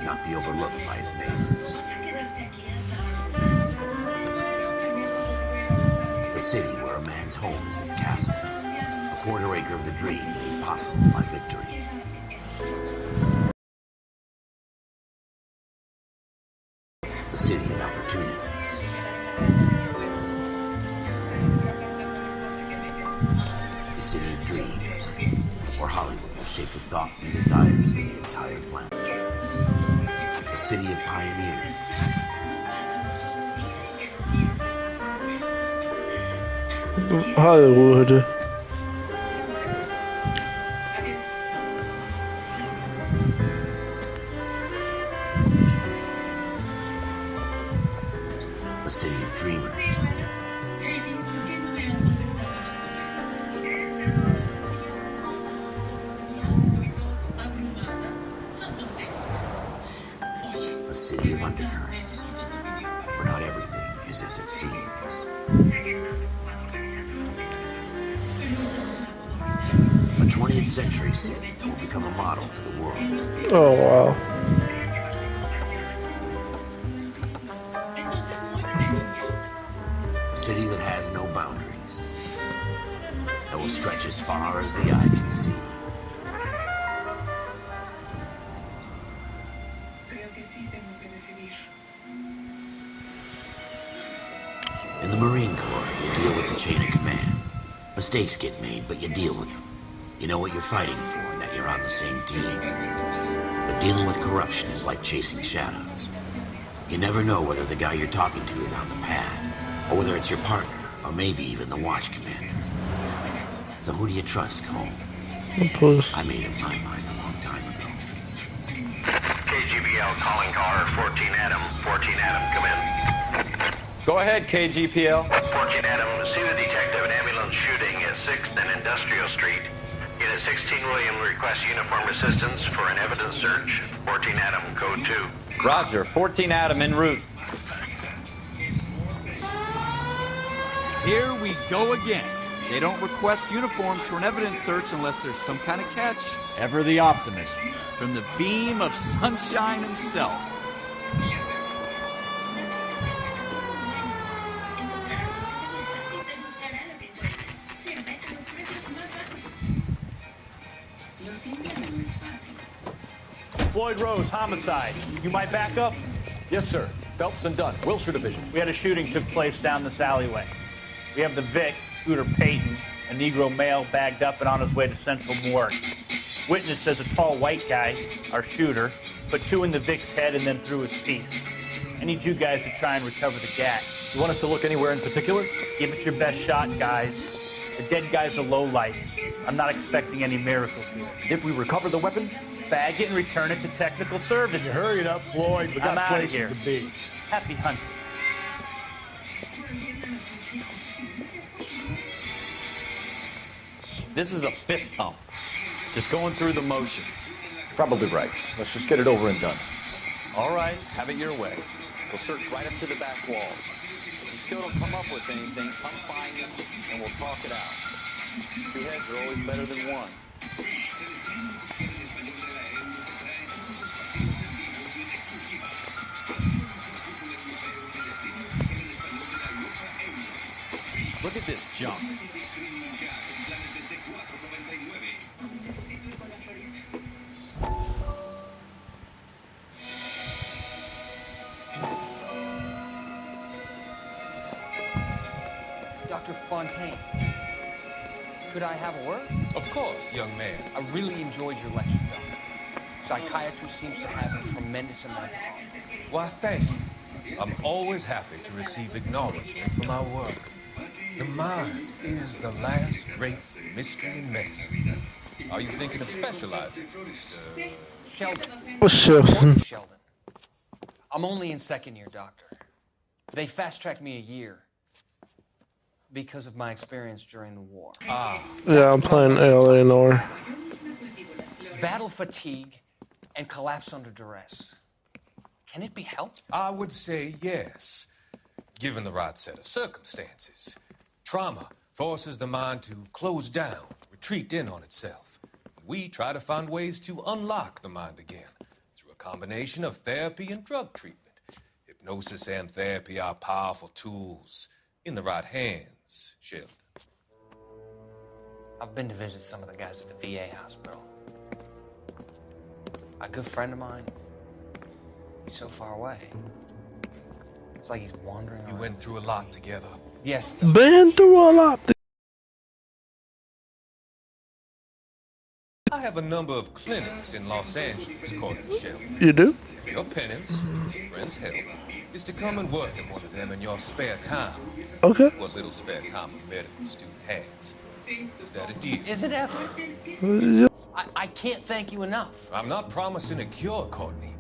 not be overlooked by his neighbors. The city where a man's home is his castle. A quarter acre of the dream made possible by victory. The city of opportunists. The city of dreams, where Hollywood will shape the thoughts and desires of the entire planet. The city of pioneers. Hollywood. The city of dreamers. A city of undercurrents, where not everything is as it seems. A 20th century city that will become a model for the world. Oh, wow. A city that has no boundaries, that will stretch as far as the eye can see. In the Marine Corps, you deal with the chain of command. Mistakes get made, but you deal with them. You know what you're fighting for, and that you're on the same team. But dealing with corruption is like chasing shadows. You never know whether the guy you're talking to is on the pad, or whether it's your partner, or maybe even the watch commander. So who do you trust, Cole? I made up my mind a long time ago. KGPL calling caller 14 Adam. 14 Adam, come in. Go ahead, KGPL. 14 Adam, see the detective, an ambulance shooting at 6th and Industrial Street. Unit 16 William requests uniform assistance for an evidence search. 14 Adam, code 2. Roger, 14 Adam en route. Here we go again. They don't request uniforms for an evidence search unless there's some kind of catch. Ever the optimist. From the beam of sunshine himself. Floyd Rose, homicide. You might back up? Yes, sir. Phelps and Dunn, Wilshire Division. We had a shooting took place down this alleyway. We have the Vic, Scooter Payton, a Negro male bagged up and on his way to Central Morgue. Witness says a tall white guy, our shooter, put 2 in the Vic's head and then threw his piece. I need you guys to try and recover the gat. You want us to look anywhere in particular? Give it your best shot, guys. The dead guy's a lowlife. I'm not expecting any miracles here. If we recover the weapon? Bag it and return it to technical services. Hurry it up, Floyd. We got places to be. Happy hunting. This is a fist hump. Just going through the motions. Probably right. Let's just get it over and done. All right, have it your way. We'll search right up to the back wall. If you still don't come up with anything, come find me and we'll talk it out. 2 heads are always better than 1. Look at this junk. Dr. Fontaine, could I have a word? Of course, young man. I really enjoyed your lecture, Doctor. Psychiatry seems to have a tremendous amount of power. Why, thank you. I'm always happy to receive acknowledgement for my work. The mind is the last great mystery in medicine. Are you thinking of specializing, Mr. Sheldon. Sheldon. Sheldon. I'm only in 2nd year, Doctor. They fast-tracked me a year because of my experience during the war. Yeah, I'm playing Eleanor. Battle fatigue and collapse under duress. Can it be helped? I would say yes, given the right set of circumstances. Trauma forces the mind to close down, retreat in on itself. We try to find ways to unlock the mind again, through a combination of therapy and drug treatment. Hypnosis and therapy are powerful tools in the right hands, Sheldon. I've been to visit some of the guys at the VA hospital. A good friend of mine, he's so far away. It's like he's wandering around. You went through a lot together. Yes. Been through a lot. I have a number of clinics in Los Angeles, according to Sheldon. You do? Your penance, friend's help, is to come and work at one of them in your spare time. Okay. What little spare time a medical student has. Is that a deal? Is it ever? Yeah. I can't thank you enough. I'm not promising a cure, Courtney.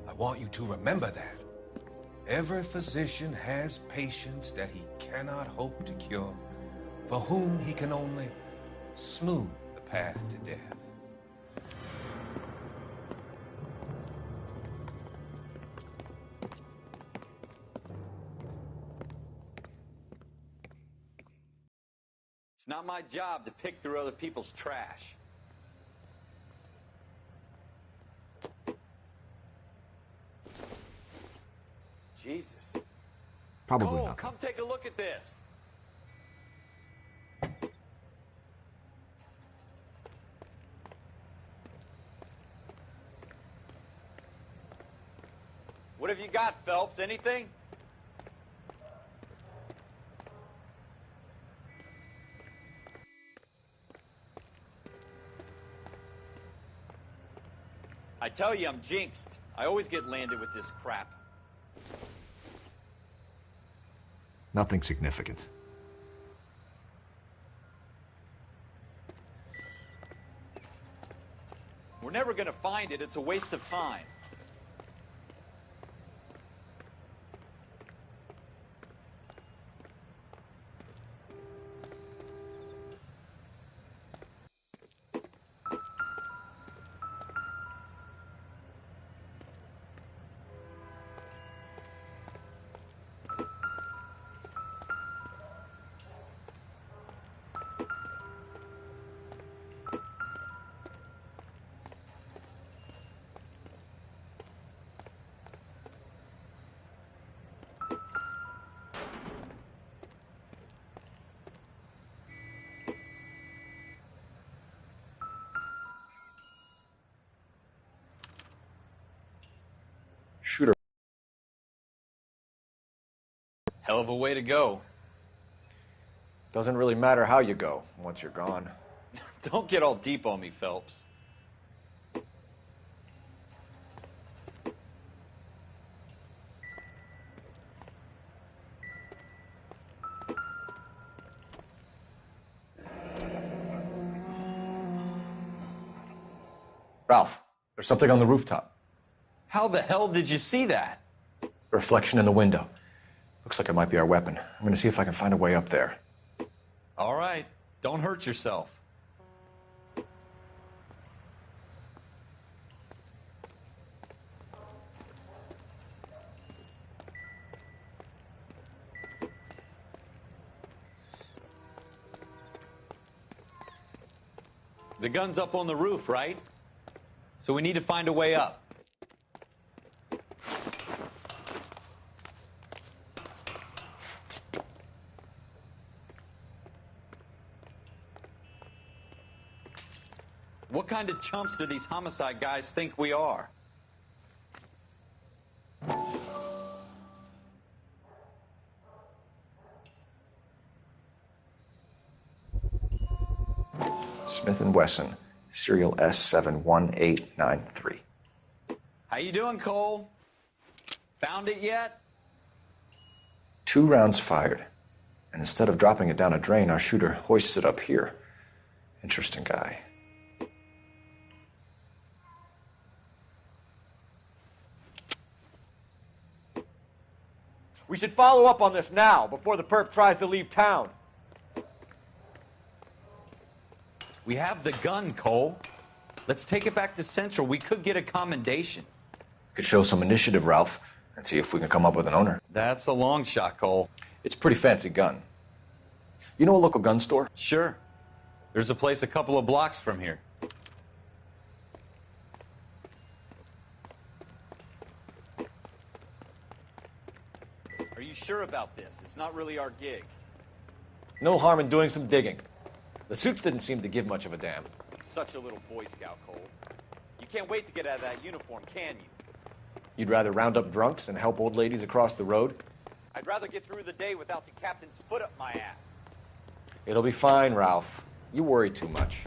I want you to remember that. Every physician has patients that he cannot hope to cure, for whom he can only smooth the path to death. It's not my job to pick through other people's trash. Jesus. Probably Cole, not. come take a look at this. What have you got, Phelps? Anything? I tell you, I'm jinxed. I always get landed with this crap. Nothing significant. We're never gonna find it. It's a waste of time. Shooter. Hell of a way to go. Doesn't really matter how you go once you're gone. Don't get all deep on me, Phelps. Ralph, there's something on the rooftop. How the hell did you see that? A reflection in the window. Looks like it might be our weapon. I'm gonna see if I can find a way up there. All right. Don't hurt yourself. The gun's up on the roof, right? So we need to find a way up. What kind of chumps do these homicide guys think we are? Smith & Wesson, serial S71893. How you doing, Cole? Found it yet? 2 rounds fired. And instead of dropping it down a drain, our shooter hoists it up here. Interesting guy. We should follow up on this now, before the perp tries to leave town. We have the gun, Cole. Let's take it back to Central. We could get a commendation. Could show some initiative, Ralph, and see if we can come up with an owner. That's a long shot, Cole. It's a pretty fancy gun. You know a local gun store? Sure. There's a place a couple of blocks from here. you sure about this? It's not really our gig. No harm in doing some digging. The suits didn't seem to give much of a damn. Such a little Boy Scout, Cole. You can't wait to get out of that uniform, can you? You'd rather round up drunks than help old ladies across the road? I'd rather get through the day without the captain's foot up my ass. It'll be fine, Ralph. You worry too much.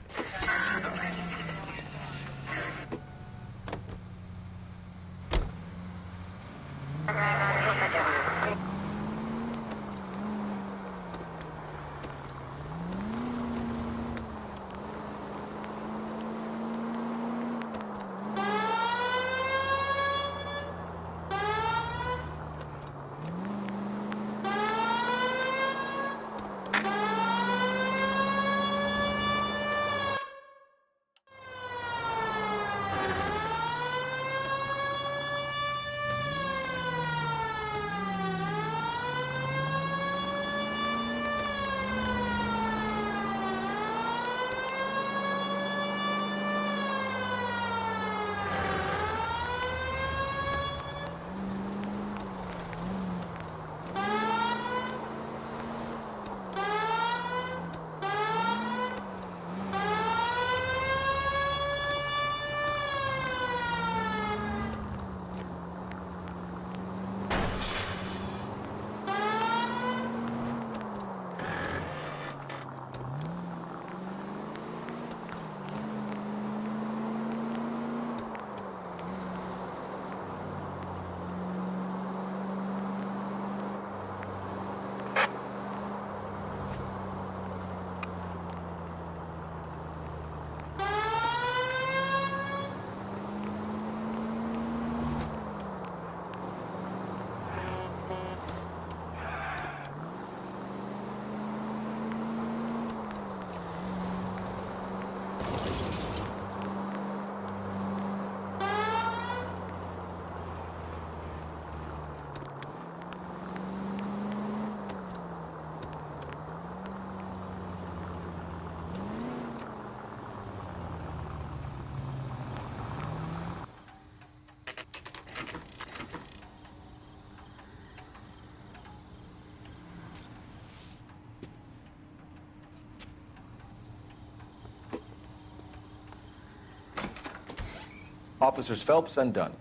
Officers Phelps and Dunn.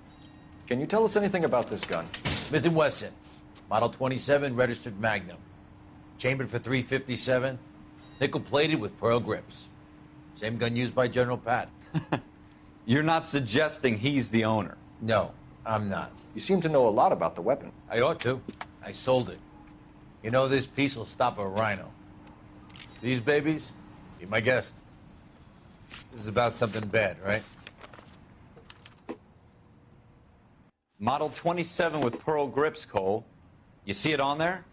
Can you tell us anything about this gun? Smith & Wesson, Model 27, registered Magnum. Chambered for .357, nickel-plated with pearl grips. Same gun used by General Patton. You're not suggesting he's the owner? No, I'm not. You seem to know a lot about the weapon. I ought to. I sold it. You know, this piece will stop a rhino. These babies, be my guest. This is about something bad, right? Model 27 with pearl grips, Cole. You see it on there?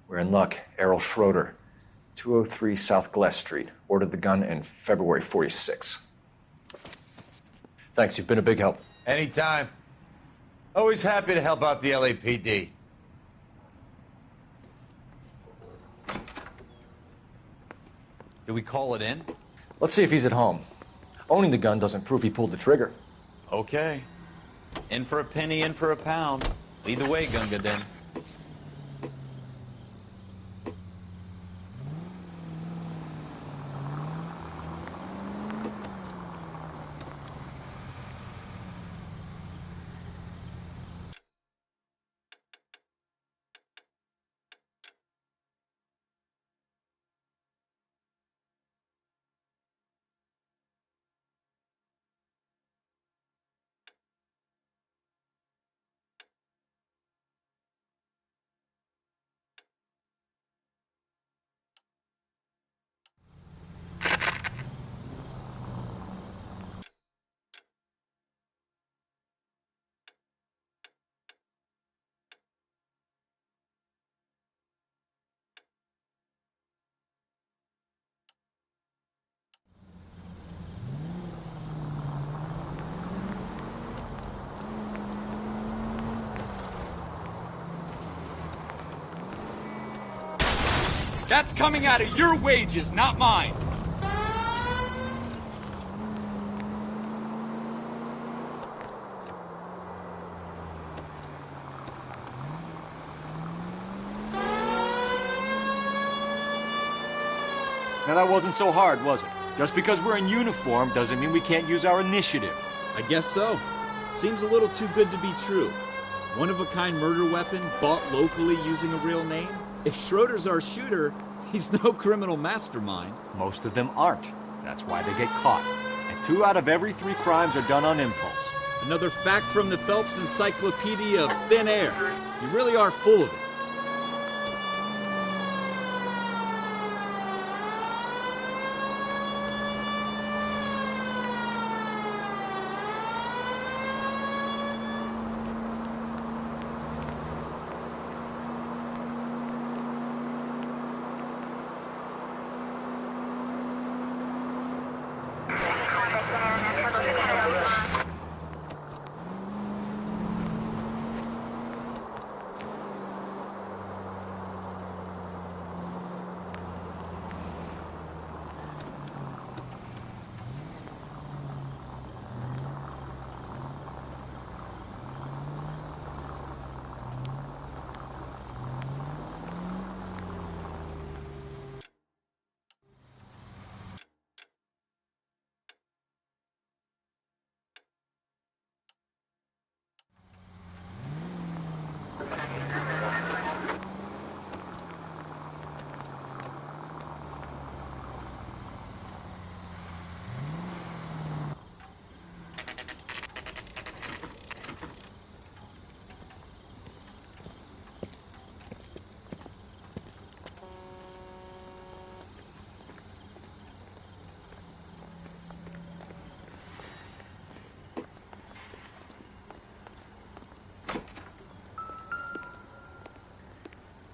We're in luck. Errol Schroeder, 203 South Glass Street. Ordered the gun in February '46. Thanks, you've been a big help. Anytime. Always happy to help out the LAPD. Do we call it in? Let's see if he's at home. Owning the gun doesn't prove he pulled the trigger. Okay. In for a penny, in for a pound. Lead the way, Gunga Din. That's coming out of your wages, not mine. Now that wasn't so hard, was it? Just because we're in uniform doesn't mean we can't use our initiative. I guess so. Seems a little too good to be true. One-of-a-kind murder weapon bought locally using a real name? If Schroeder's our shooter, he's no criminal mastermind. Most of them aren't. That's why they get caught. And 2 out of every 3 crimes are done on impulse. Another fact from the Phelps Encyclopedia of Thin Air. You really are full of it.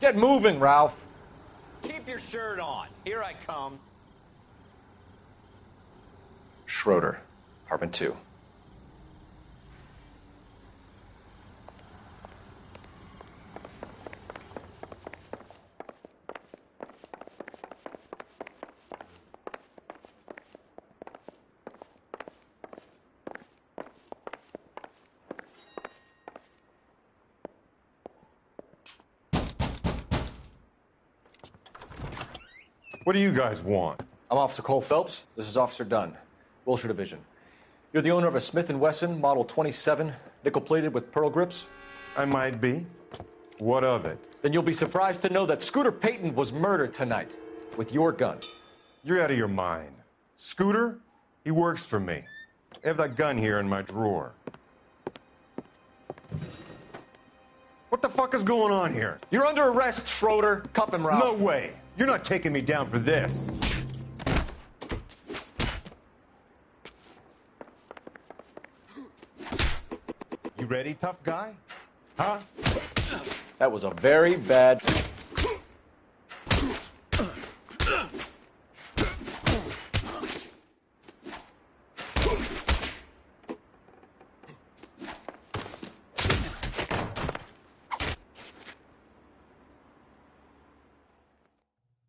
Get moving, Ralph. Keep your shirt on. Here I come. Schroeder, Apartment 2. What do you guys want? I'm Officer Cole Phelps. This is Officer Dunn, Wilshire Division. You're the owner of a Smith & Wesson Model 27, nickel-plated with pearl grips? I might be. What of it? Then you'll be surprised to know that Scooter Payton was murdered tonight with your gun. You're out of your mind. Scooter? He works for me. I have that gun here in my drawer. What the fuck is going on here? You're under arrest, Schroeder. Cuff him, Ralph. No way. You're not taking me down for this. You ready, tough guy? Huh? That was a very bad...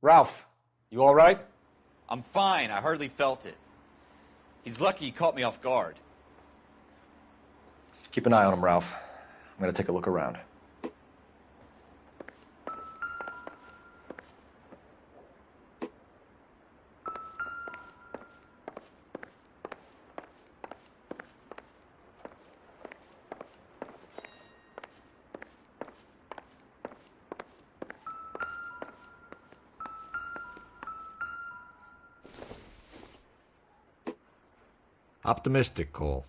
Ralph, you all right? I'm fine. I hardly felt it. He's lucky he caught me off guard. Keep an eye on him, Ralph. I'm going to take a look around. Optimistic, Cole.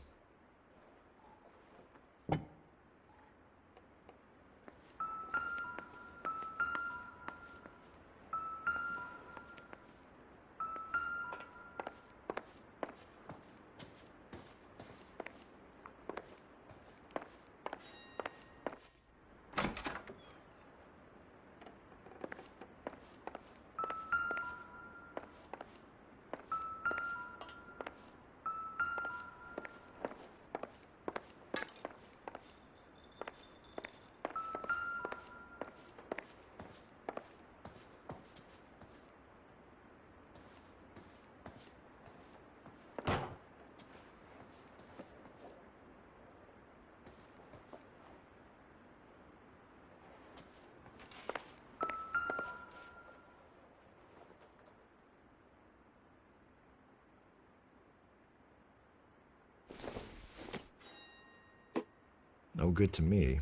No good to me.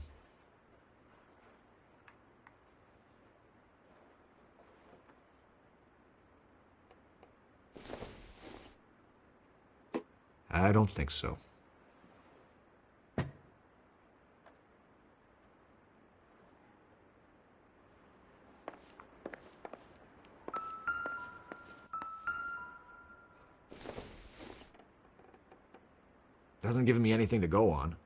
I don't think so. Doesn't give me anything to go on.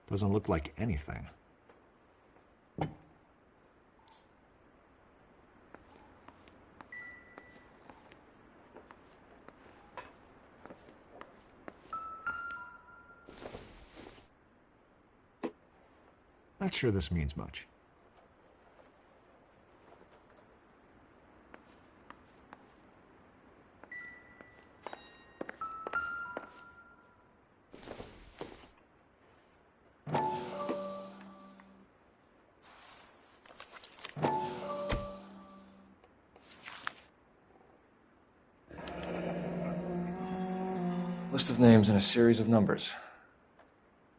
Doesn't look like anything. Not sure this means much. List of names and a series of numbers.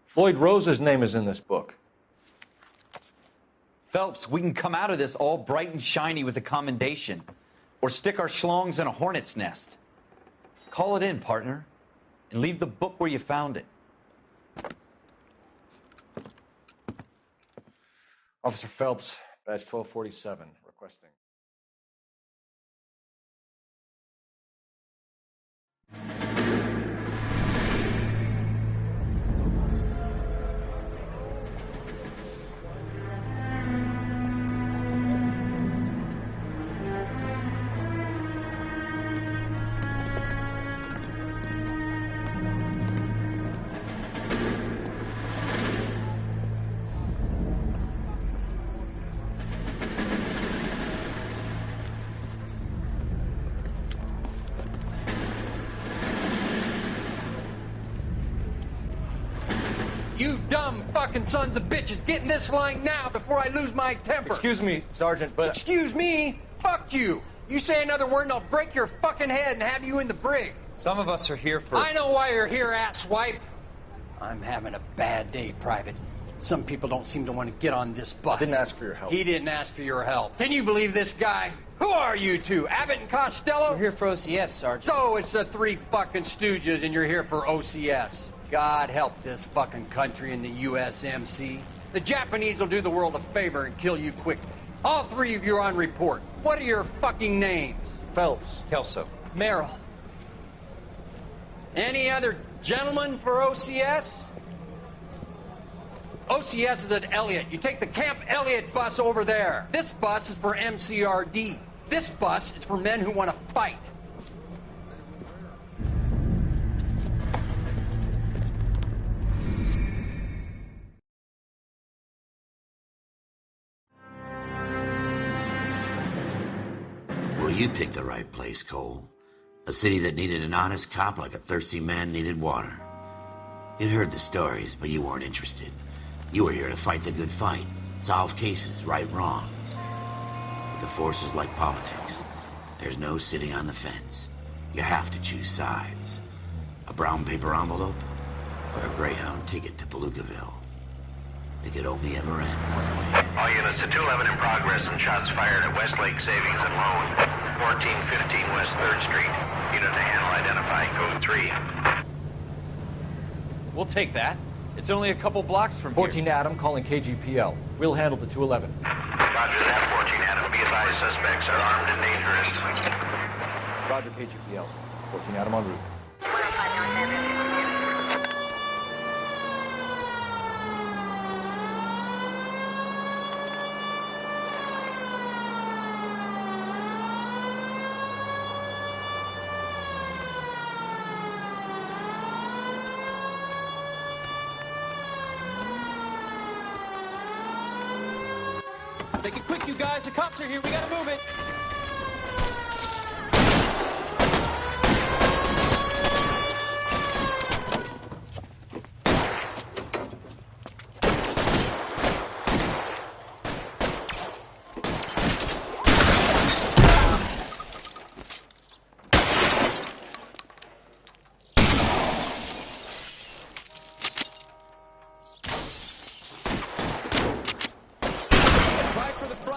Floyd Rose's name is in this book. Phelps, we can come out of this all bright and shiny with a commendation. Or stick our schlongs in a hornet's nest. Call it in, partner. And leave the book where you found it. Officer Phelps, badge 1247, requesting. You dumb fucking sons of bitches, get in this line now before I lose my temper. Excuse me, Sergeant, but... Excuse me? Fuck you. You say another word and I'll break your fucking head and have you in the brig. Some of us are here for... I know why you're here, asswipe. I'm having a bad day, Private. Some people don't seem to want to get on this bus. I didn't ask for your help. He didn't ask for your help. Can you believe this guy? Who are you two? Abbott and Costello? We're here for OCS, Sergeant. So it's the three fucking stooges and you're here for OCS. God help this fucking country and the USMC. The Japanese will do the world a favor and kill you quickly. All three of you are on report. What are your fucking names? Phelps. Kelso. Merrill. Any other gentlemen for OCS? OCS is at Elliott. You take the Camp Elliott bus over there. This bus is for MCRD. This bus is for men who want to fight. Well, you picked the right place, Cole. A city that needed an honest cop like a thirsty man needed water. You'd heard the stories, but you weren't interested. You were here to fight the good fight, solve cases, right wrongs. But the force is like politics. There's no sitting on the fence. You have to choose sides. A brown paper envelope or a Greyhound ticket to Palookaville. It could only ever end one way. All units to 211 in progress and shots fired at Westlake Savings and Loan, 1415 West 3rd Street. Unit to handle identifying code 3. We'll take that. It's only a couple blocks from 14 here. Adam calling KGPL. We'll handle the 211. Roger that, 14 Adam. Be advised, suspects are armed and dangerous. Roger, KGPL. 14 Adam en route. Make it quick, you guys. The cops are here. We gotta move it.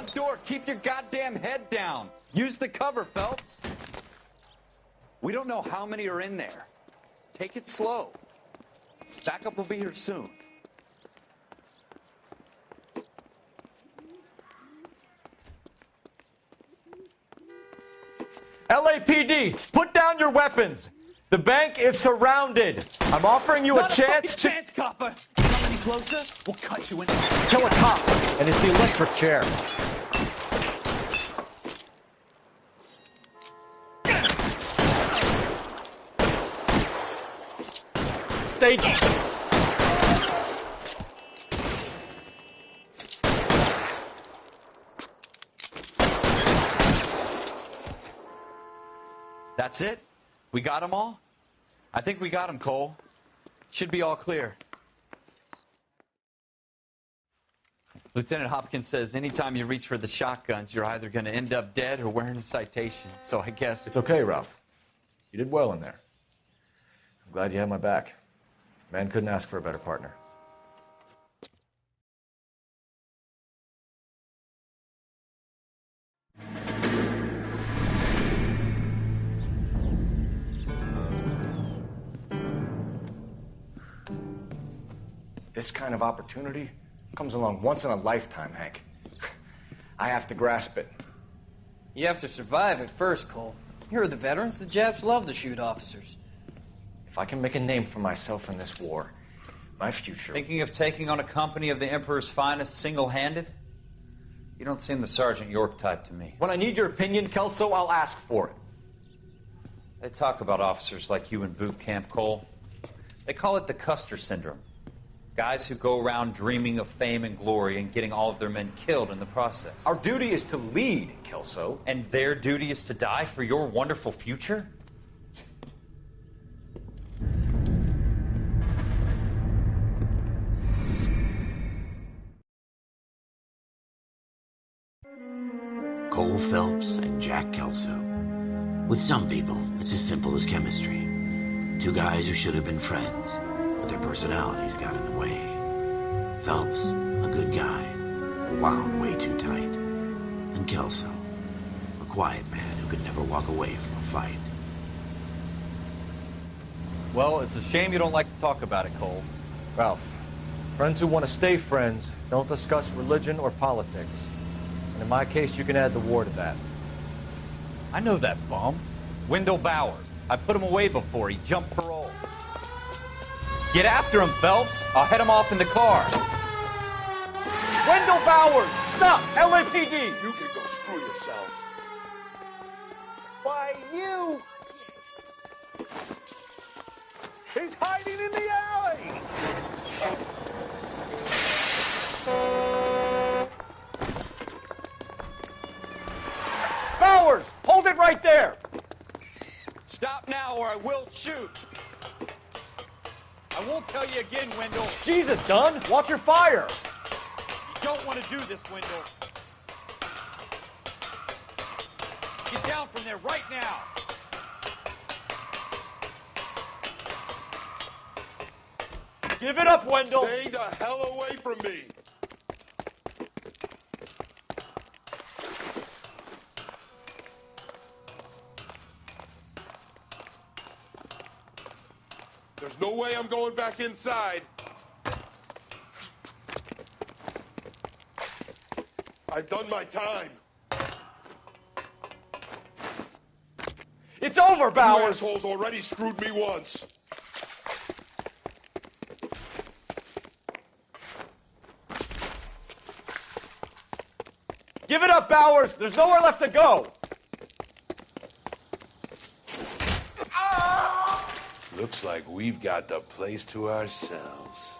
front door. Keep your goddamn head down. Use the cover, Phelps. We don't know how many are in there. Take it slow. Backup will be here soon. LAPD, put down your weapons. The bank is surrounded. I'm offering you a chance to... chance, copper. Come any closer, we'll cut you in. Kill a cop, and it's the electric chair. Staging. That's it? We got them all? I think we got them, Cole. Should be all clear. Lieutenant Hopkins says anytime you reach for the shotguns, you're either going to end up dead or wearing a citation. So I guess... It's okay, Ralph. You did well in there. I'm glad you had my back. Man couldn't ask for a better partner. This kind of opportunity comes along once in a lifetime, Hank. I have to grasp it. You have to survive it first, Cole. Here are the veterans. The Japs love to shoot officers. If I can make a name for myself in this war, my future... Thinking of taking on a company of the Emperor's finest single-handed? You don't seem the Sergeant York type to me. When I need your opinion, Kelso, I'll ask for it. They talk about officers like you in boot camp, Cole. They call it the Custer Syndrome. Guys who go around dreaming of fame and glory and getting all of their men killed in the process. Our duty is to lead, Kelso. And their duty is to die for your wonderful future? Cole Phelps and Jack Kelso. With some people, it's as simple as chemistry. Two guys who should have been friends, but their personalities got in the way. Phelps, a good guy, wound way too tight. And Kelso, a quiet man who could never walk away from a fight. Well, it's a shame you don't like to talk about it, Cole. Ralph, friends who want to stay friends don't discuss religion or politics. And in my case, you can add the war to that. I know that bum. Wendell Bowers. I put him away before. He jumped parole. Get after him, Phelps. I'll head him off in the car. Wendell Bowers! Stop! LAPD! You can go screw yourselves. Why, you! He's hiding in the alley! Bowers! Hold it right there! Stop now or I will shoot. I won't tell you again, Wendell. Jesus, Dunn! Watch your fire! You don't want to do this, Wendell. Get down from there right now. Give it up, Wendell! Stay the hell away from me! There's no way I'm going back inside. I've done my time. It's over, Bowers! You assholes already screwed me once. Give it up, Bowers! There's nowhere left to go! Looks like we've got the place to ourselves.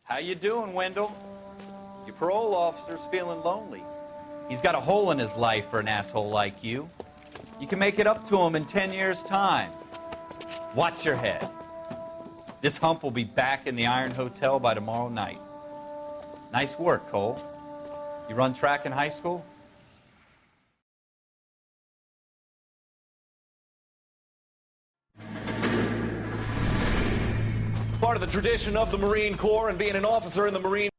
How you doing, Wendell? Your parole officer's feeling lonely. He's got a hole in his life for an asshole like you. You can make it up to him in 10 years' time. Watch your head. This hump will be back in the Iron Hotel by tomorrow night. Nice work, Cole. You run track in high school? Part of the tradition of the Marine Corps and being an officer in the Marine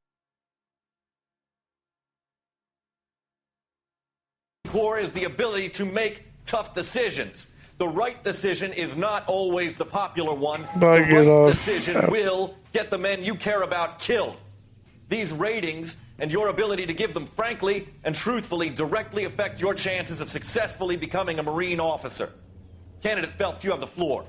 Corps is the ability to make tough decisions. The right decision is not always the popular one. The right decision will get the men you care about killed. These ratings and your ability to give them frankly and truthfully directly affect your chances of successfully becoming a Marine officer. Candidate Phelps, you have the floor.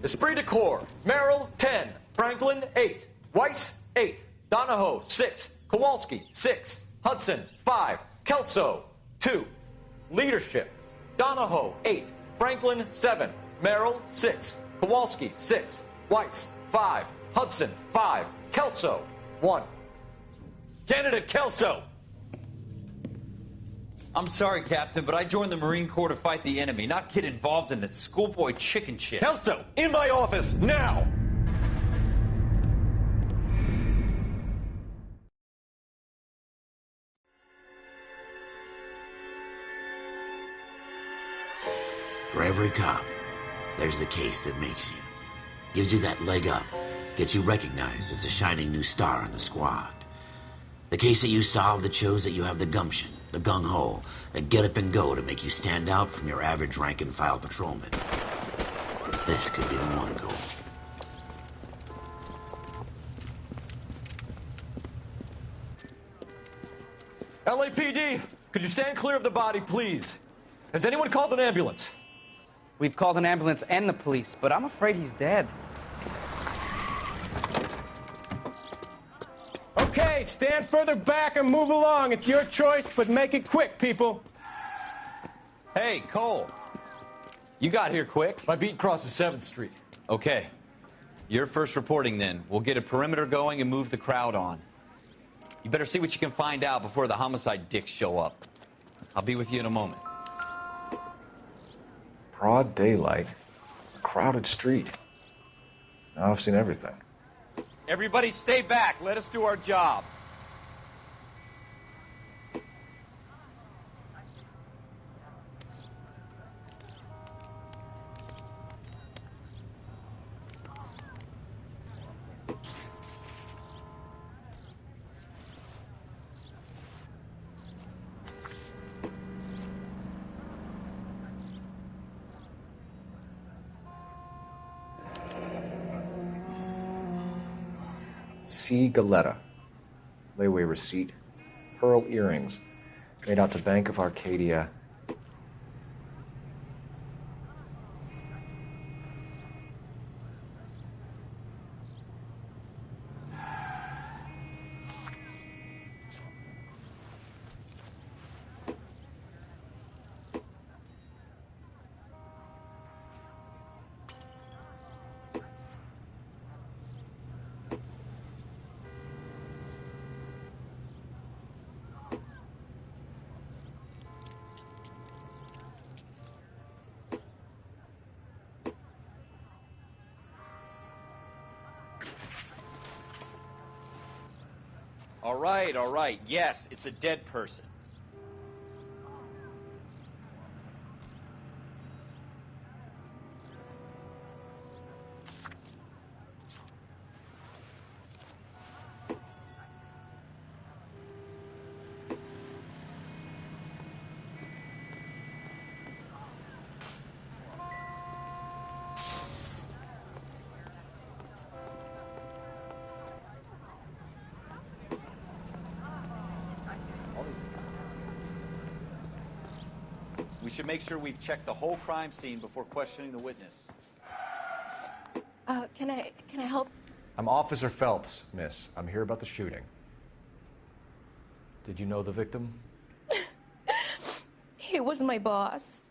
Esprit de Corps, Merrill, 10. Franklin, 8. Weiss, 8. Donahoe, 6. Kowalski, 6. Hudson, 5. Kelso, 2. Leadership, Donahoe, 8. Franklin, 7. Merrill, 6. Kowalski, 6. Weiss, 5. Hudson, 5. Kelso, 1. Candidate Kelso. I'm sorry, Captain, but I joined the Marine Corps to fight the enemy, not get involved in this schoolboy chicken shit. Kelso, in my office, now! For every cop, there's the case that makes you. Gives you that leg up, gets you recognized as the shining new star in the squad. The case that you solve that shows that you have the gumption, the gung-ho, the get up and go to make you stand out from your average rank-and-file patrolman. This could be the one, Cole. LAPD, could you stand clear of the body, please? Has anyone called an ambulance? We've called an ambulance and the police, but I'm afraid he's dead. Okay, stand further back and move along. It's your choice, but make it quick, people. Hey, Cole. You got here quick. My beat crosses 7th Street. Okay. You're first reporting then. We'll get a perimeter going and move the crowd on. You better see what you can find out before the homicide dicks show up. I'll be with you in a moment. Broad daylight, a crowded street. Now I've seen everything. Everybody stay back. Let us do our job. C. Galetta. Layaway receipt. Pearl earrings. Made out to Bank of Arcadia. All right. Yes, it's a dead person. We should make sure we've checked the whole crime scene before questioning the witness. Can I help? I'm Officer Phelps, miss. I'm here about the shooting. Did you know the victim? He was my boss,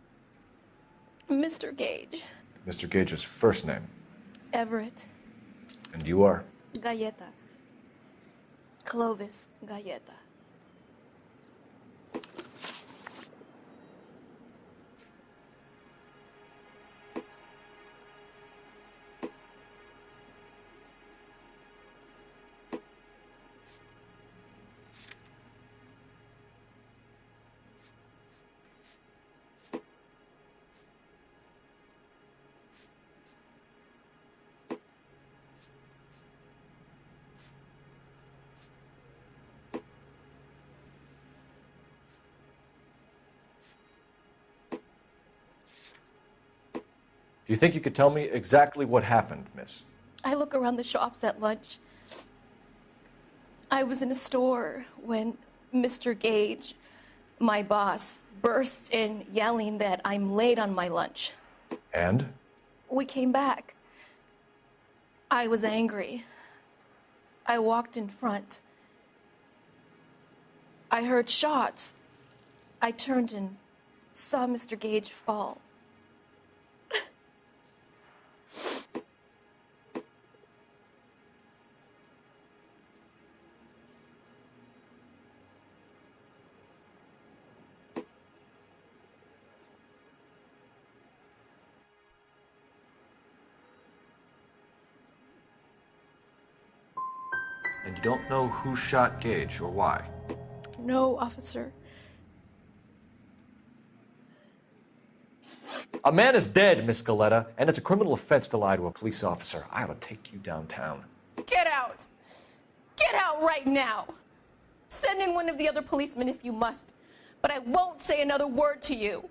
Mr. Gage. Mr. Gage's first name. Everett. And you are? Galleta. Clovis Galleta. Do you think you could tell me exactly what happened, miss? I look around the shops at lunch. I was in a store when Mr. Gage, my boss, bursts in yelling that I'm late on my lunch. And? We came back. I was angry. I walked in front. I heard shots. I turned and saw Mr. Gage fall. And you don't know who shot Gage or why? No, officer. A man is dead, Miss Galetta, and it's a criminal offense to lie to a police officer. I ought to take you downtown. Get out! Get out right now! Send in one of the other policemen if you must, but I won't say another word to you.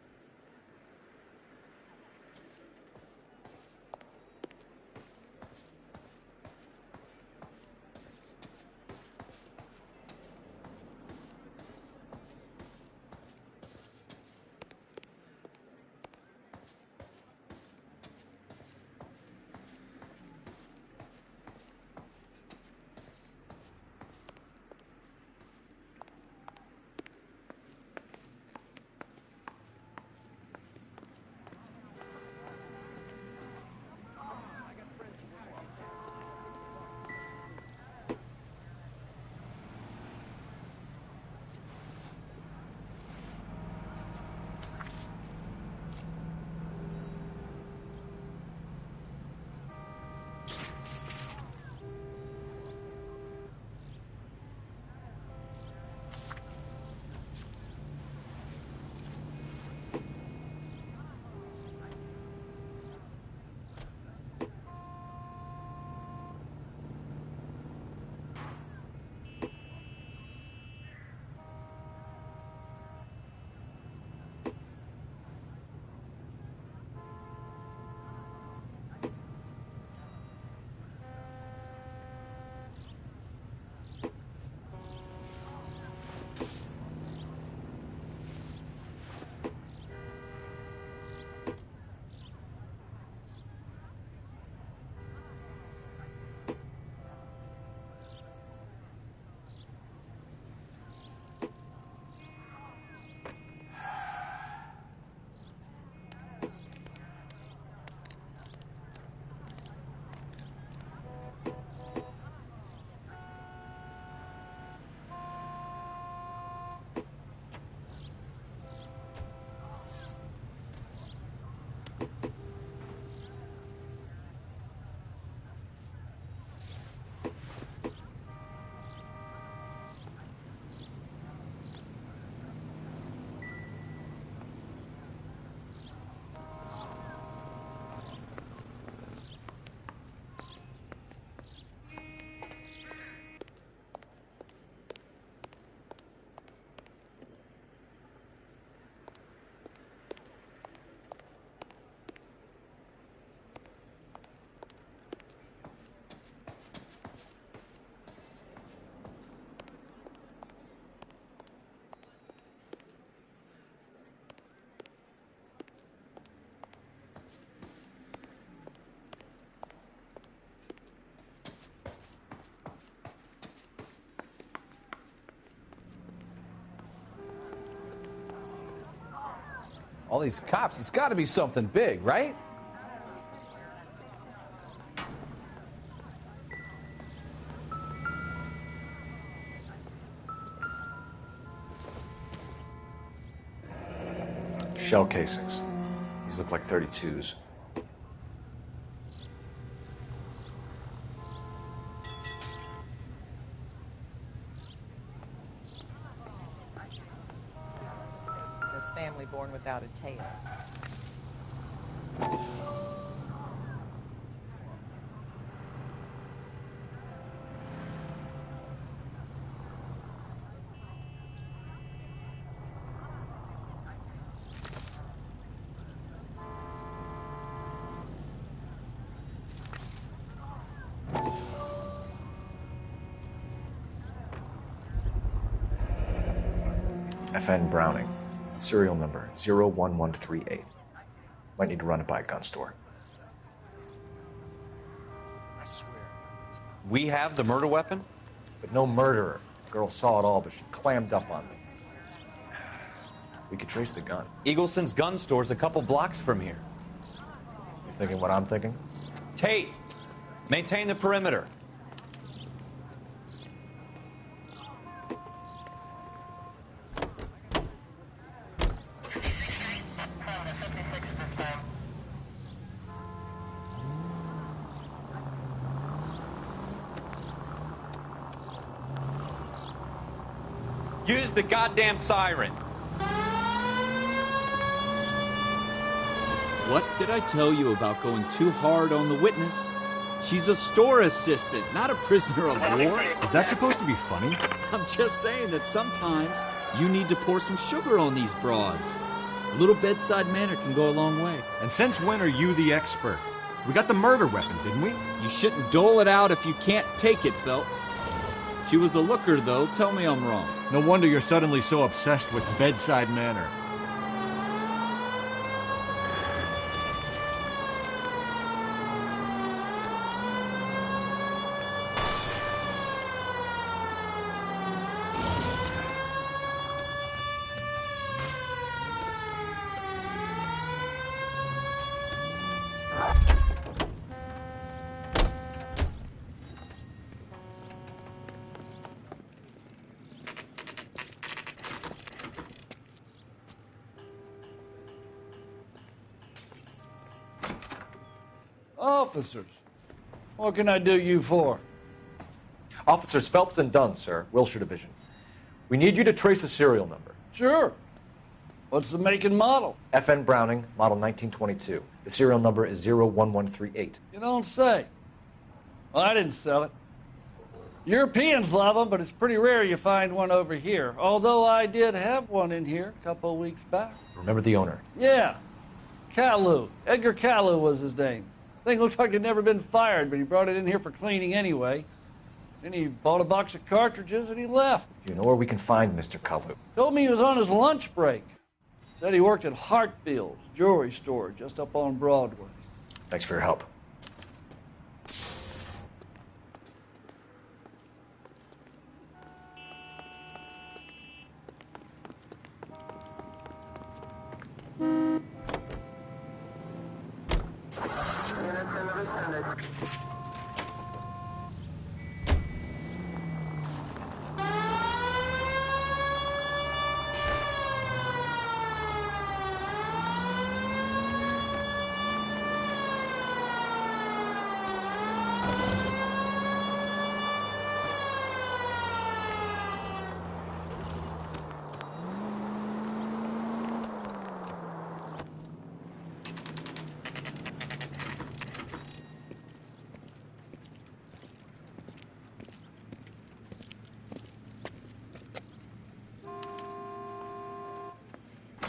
All these cops, it's got to be something big, right? Shell casings. These look like 32s. This family born without a tail. FN Browning. Serial number 01138. Might need to run it by a gun store. I swear. We have the murder weapon? But no murderer. The girl saw it all, but she clammed up on me. We could trace the gun. Eagleson's gun store's a couple blocks from here. You thinking what I'm thinking? Tate, maintain the perimeter. Use the goddamn siren. What did I tell you about going too hard on the witness? She's a store assistant, not a prisoner of war. Is that supposed to be funny? I'm just saying that sometimes you need to pour some sugar on these broads. A little bedside manner can go a long way. And since when are you the expert? We got the murder weapon, didn't we? You shouldn't dole it out if you can't take it, Phelps. She was a looker, though. Tell me I'm wrong. No wonder you're suddenly so obsessed with bedside manner. Officers, what can I do you for? Officers Phelps and Dunn, sir, Wilshire Division. We need you to trace a serial number. Sure. What's the make and model? FN Browning, model 1922. The serial number is 01138. You don't say. Well, I didn't sell it. Europeans love them, but it's pretty rare you find one over here. Although I did have one in here a couple of weeks back. Remember the owner? Yeah. Kalu. Edgar Kalu was his name. Thing looked like he'd never been fired, but he brought it in here for cleaning anyway. Then he bought a box of cartridges and he left. Do you know where we can find Mr. Kalu? Told me he was on his lunch break. Said he worked at Hartfield's jewelry store just up on Broadway. Thanks for your help.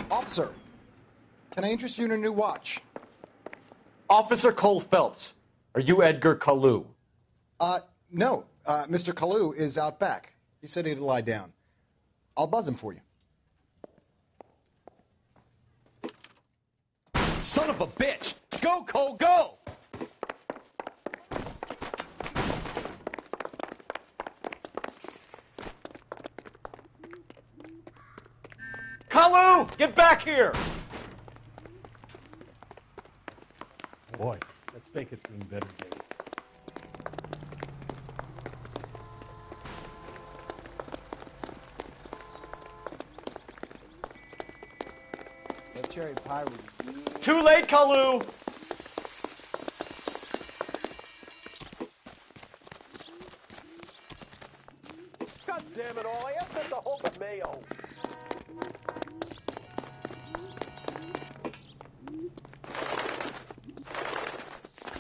Officer, can I interest you in a new watch? Officer Cole Phelps, are you Edgar Kalu? No. Mr. Kalu is out back. He said he'd lie down. I'll buzz him for you. Son of a bitch! Go, Cole, go! Kalu, get back here! Boy, let's make it seem better, Dave. That cherry pie was... Too late, Kalu! God damn it all, I have sent the whole of mayo.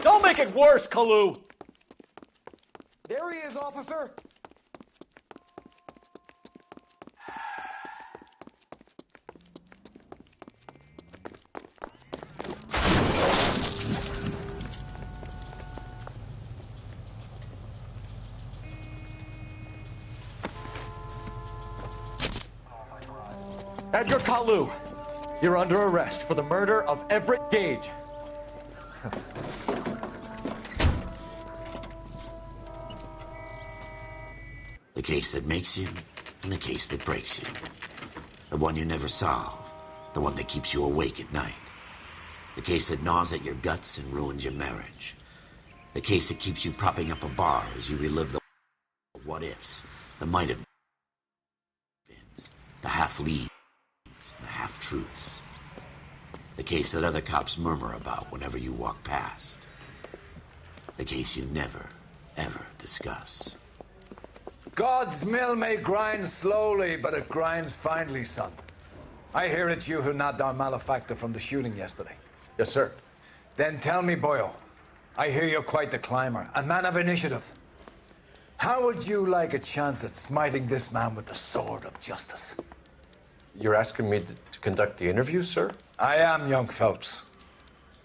Don't make it worse, Kalu! There he is, officer. Edgar Kalu, you're under arrest for the murder of Everett Gage. The case that makes you, and the case that breaks you. The one you never solve, the one that keeps you awake at night. The case that gnaws at your guts and ruins your marriage. The case that keeps you propping up a bar as you relive the what-ifs, the might-have-beens, the half-leads, the half-truths. The case that other cops murmur about whenever you walk past. The case you never, ever discuss. God's mill may grind slowly, but it grinds finely, son. I hear it's you who nabbed our malefactor from the shooting yesterday. Yes, sir. Then tell me, boyo, I hear you're quite the climber, a man of initiative. How would you like a chance at smiting this man with the sword of justice? You're asking me to conduct the interview, sir? I am, young Phelps.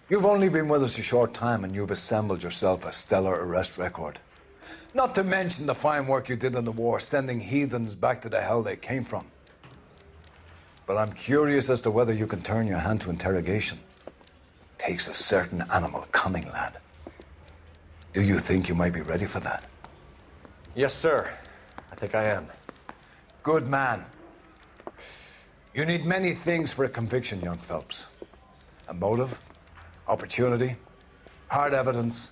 You've only been with us a short time, and you've assembled yourself a stellar arrest record. Not to mention the fine work you did in the war, sending heathens back to the hell they came from. But I'm curious as to whether you can turn your hand to interrogation. Takes a certain animal cunning, lad. Do you think you might be ready for that? Yes, sir. I think I am. Good man. You need many things for a conviction, young Phelps. A motive, opportunity, hard evidence,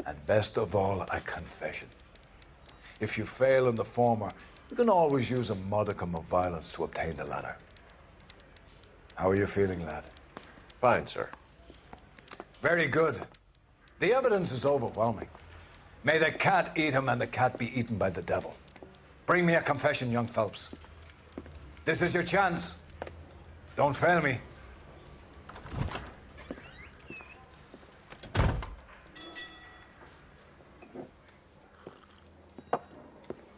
and best of all, a confession. If you fail in the former, you can always use a modicum of violence to obtain the latter. How are you feeling, lad? Fine, sir. Very good. The evidence is overwhelming. May the cat eat him and the cat be eaten by the devil. Bring me a confession, young Phelps. This is your chance. Don't fail me.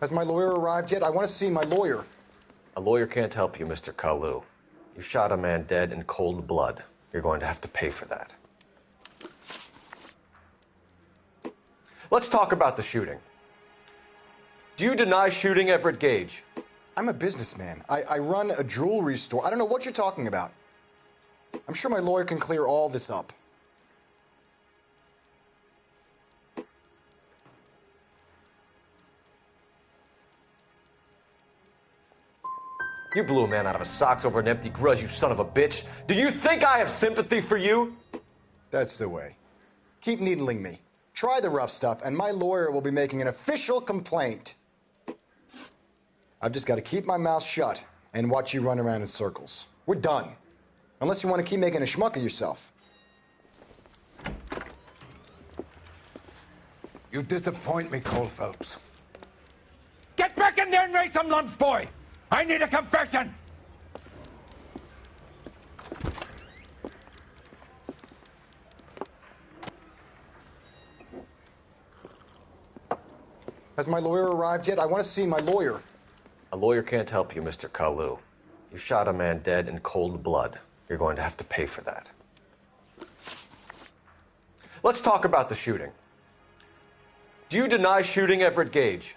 Has my lawyer arrived yet? I want to see my lawyer. A lawyer can't help you, Mr. Kalu. You shot a man dead in cold blood. You're going to have to pay for that. Let's talk about the shooting. Do you deny shooting Everett Gage? I'm a businessman. I run a jewelry store. I don't know what you're talking about. I'm sure my lawyer can clear all this up. You blew a man out of his socks over an empty grudge, you son of a bitch. Do you think I have sympathy for you? That's the way. Keep needling me. Try the rough stuff, and my lawyer will be making an official complaint. I've just got to keep my mouth shut and watch you run around in circles. We're done. Unless you want to keep making a schmuck of yourself. You disappoint me, Cole Phelps. Get back in there and raise some lumps, boy! I need a confession! Has my lawyer arrived yet? I want to see my lawyer. A lawyer can't help you, Mr. Kalu. You shot a man dead in cold blood. You're going to have to pay for that. Let's talk about the shooting. Do you deny shooting Everett Gage?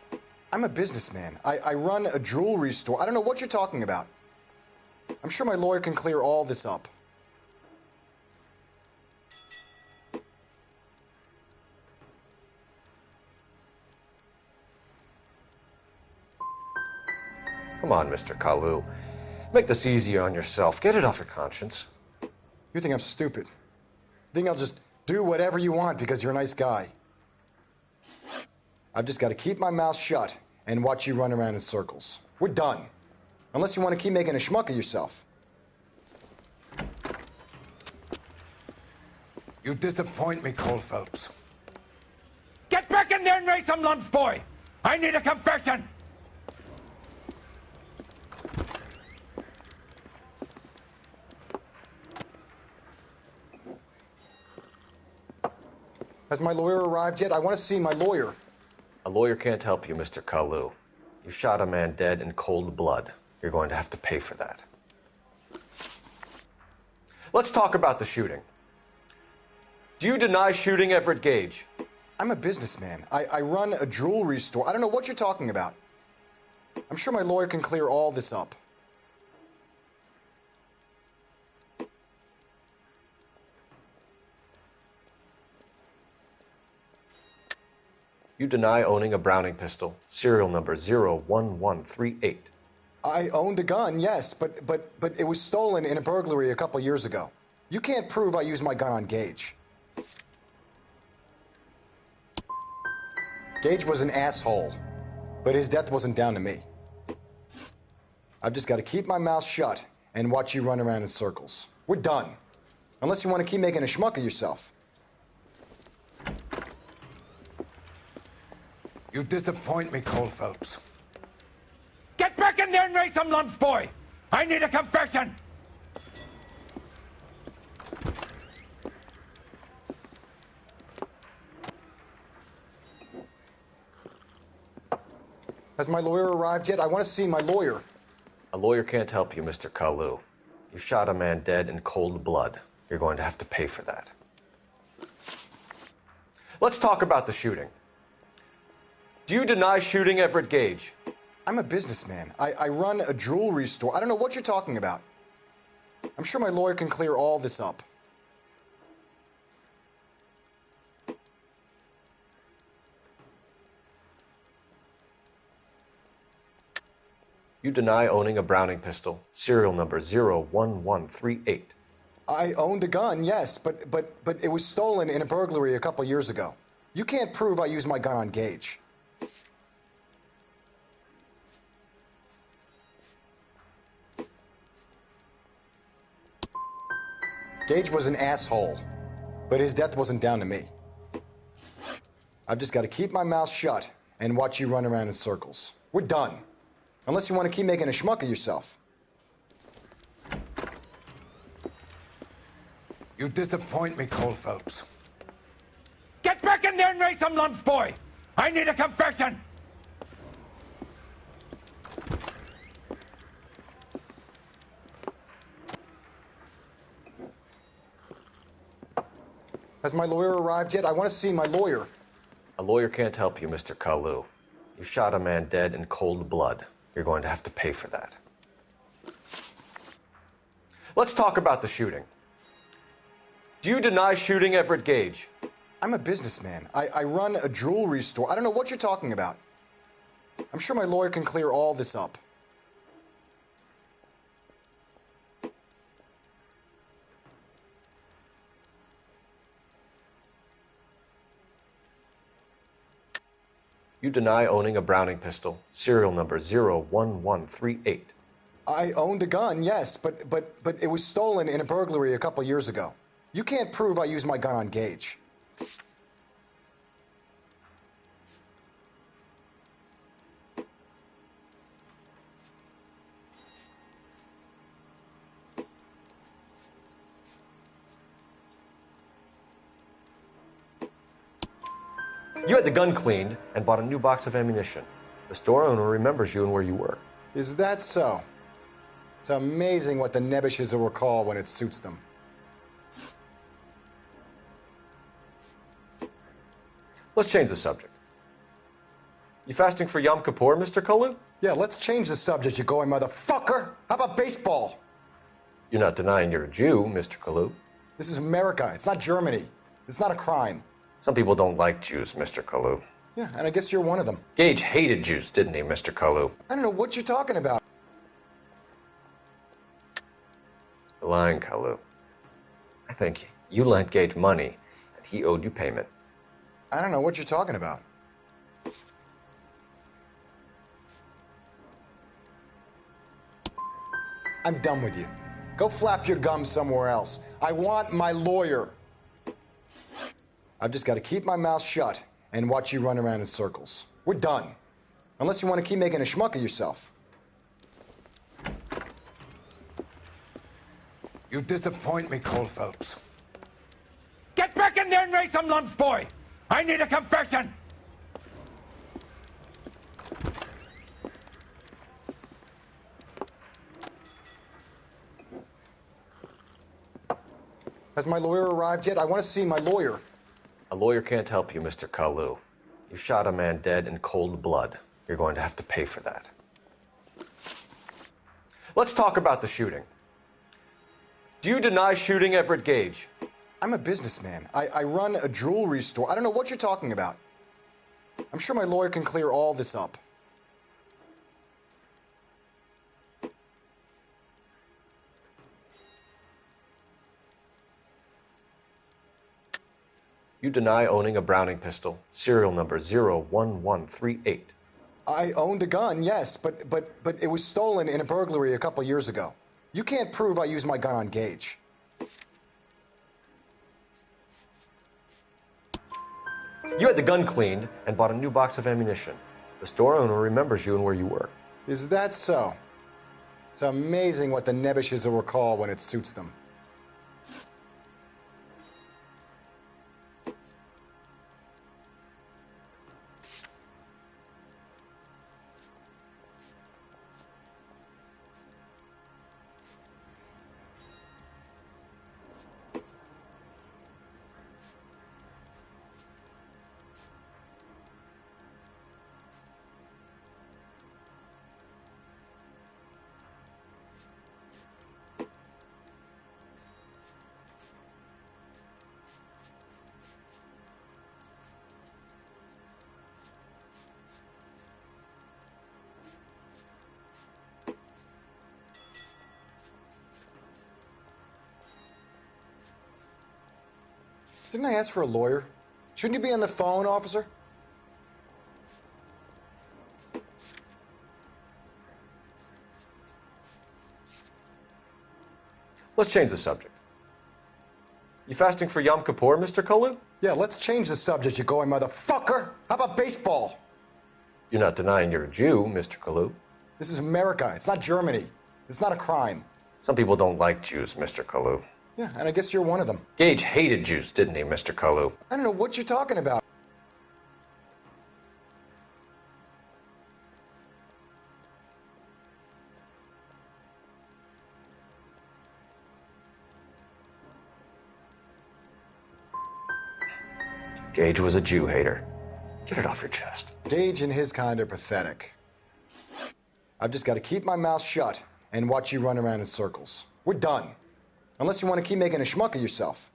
I'm a businessman. I run a jewelry store. I don't know what you're talking about. I'm sure my lawyer can clear all this up. Come on, Mr. Kalu. Make this easier on yourself. Get it off your conscience. You think I'm stupid? Think I'll just do whatever you want because you're a nice guy? I've just got to keep my mouth shut and watch you run around in circles. We're done. Unless you want to keep making a schmuck of yourself. You disappoint me, Cole Phelps. Get back in there and raise some lumps, boy! I need a confession! Has my lawyer arrived yet? I want to see my lawyer. A lawyer can't help you, Mr. Kalu. You shot a man dead in cold blood. You're going to have to pay for that. Let's talk about the shooting. Do you deny shooting Everett Gage? I'm a businessman. I run a jewelry store. I don't know what you're talking about. I'm sure my lawyer can clear all this up. You deny owning a Browning pistol, serial number 01138. I owned a gun, yes, but it was stolen in a burglary a couple years ago. You can't prove I used my gun on Gage. Gage was an asshole, but his death wasn't down to me. I've just got to keep my mouth shut and watch you run around in circles. We're done. Unless you want to keep making a schmuck of yourself. You disappoint me, Cole Phelps. Get back in there and raise some lumps, boy! I need a confession! Has my lawyer arrived yet? I want to see my lawyer. A lawyer can't help you, Mr. Kalu. You shot a man dead in cold blood. You're going to have to pay for that. Let's talk about the shooting. Do you deny shooting Everett Gage? I'm a businessman. I run a jewelry store. I don't know what you're talking about. I'm sure my lawyer can clear all this up. You deny owning a Browning pistol, serial number 01138. I owned a gun, yes, but it was stolen in a burglary a couple years ago. You can't prove I used my gun on Gage. Gage was an asshole, but his death wasn't down to me. I've just got to keep my mouth shut and watch you run around in circles. We're done. Unless you want to keep making a schmuck of yourself. You disappoint me, Cole Phelps. Get back in there and raise some lumps, boy! I need a confession! Has my lawyer arrived yet? I want to see my lawyer. A lawyer can't help you, Mr. Kalu. You shot a man dead in cold blood. You're going to have to pay for that. Let's talk about the shooting. Do you deny shooting Everett Gage? I'm a businessman. I run a jewelry store. I don't know what you're talking about. I'm sure my lawyer can clear all this up. You deny owning a Browning pistol, serial number 01138. I owned a gun, yes, but it was stolen in a burglary a couple years ago. You can't prove I used my gun on Gage. You had the gun cleaned and bought a new box of ammunition. The store owner remembers you and where you were. Is that so? It's amazing what the Nebushes will recall when it suits them. Let's change the subject. You fasting for Yom Kippur, Mr. Kalu? Yeah, let's change the subject, you going motherfucker. How about baseball? You're not denying you're a Jew, Mr. Kalu. This is America. It's not Germany. It's not a crime. Some people don't like Jews, Mr. Kalu. Yeah, and I guess you're one of them. Gage hated Jews, didn't he, Mr. Kalu? I don't know what you're talking about. You're lying, Kalu. I think you lent Gage money and he owed you payment. I don't know what you're talking about. I'm done with you. Go flap your gums somewhere else. I want my lawyer. I've just got to keep my mouth shut and watch you run around in circles. We're done. Unless you want to keep making a schmuck of yourself. You disappoint me, Cole Phelps. Get back in there and raise some lumps, boy! I need a confession! Has my lawyer arrived yet? I want to see my lawyer. A lawyer can't help you, Mr. Kalu. You shot a man dead in cold blood. You're going to have to pay for that. Let's talk about the shooting. Do you deny shooting Everett Gage? I'm a businessman. I run a jewelry store. I don't know what you're talking about. I'm sure my lawyer can clear all this up. You deny owning a Browning pistol, serial number 01138. I owned a gun, yes, but it was stolen in a burglary a couple years ago. You can't prove I used my gun on Gage. You had the gun cleaned and bought a new box of ammunition. The store owner remembers you and where you were. Is that so? It's amazing what the Nebbishes will recall when it suits them. Didn't I ask for a lawyer? Shouldn't you be on the phone, officer? Let's change the subject. You fasting for Yom Kippur, Mr. Kalu? Yeah, let's change the subject, you going motherfucker. How about baseball? You're not denying you're a Jew, Mr. Kalu. This is America. It's not Germany. It's not a crime. Some people don't like Jews, Mr. Kalu. Yeah, and I guess you're one of them. Gage hated Jews, didn't he, Mr. Kalu? I don't know what you're talking about. Gage was a Jew hater. Get it off your chest. Gage and his kind are pathetic. I've just got to keep my mouth shut and watch you run around in circles. We're done. Unless you want to keep making a schmuck of yourself.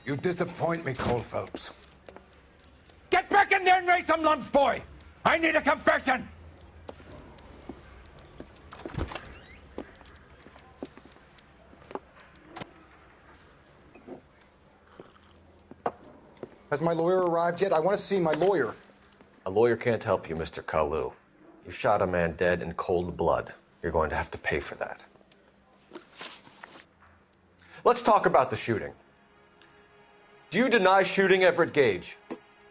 You disappoint me, Cole Phelps. Get back in there and raise some lumps, boy! I need a confession! Has my lawyer arrived yet? I want to see my lawyer. A lawyer can't help you, Mr. Kalu. You shot a man dead in cold blood. You're going to have to pay for that. Let's talk about the shooting. Do you deny shooting Everett Gage?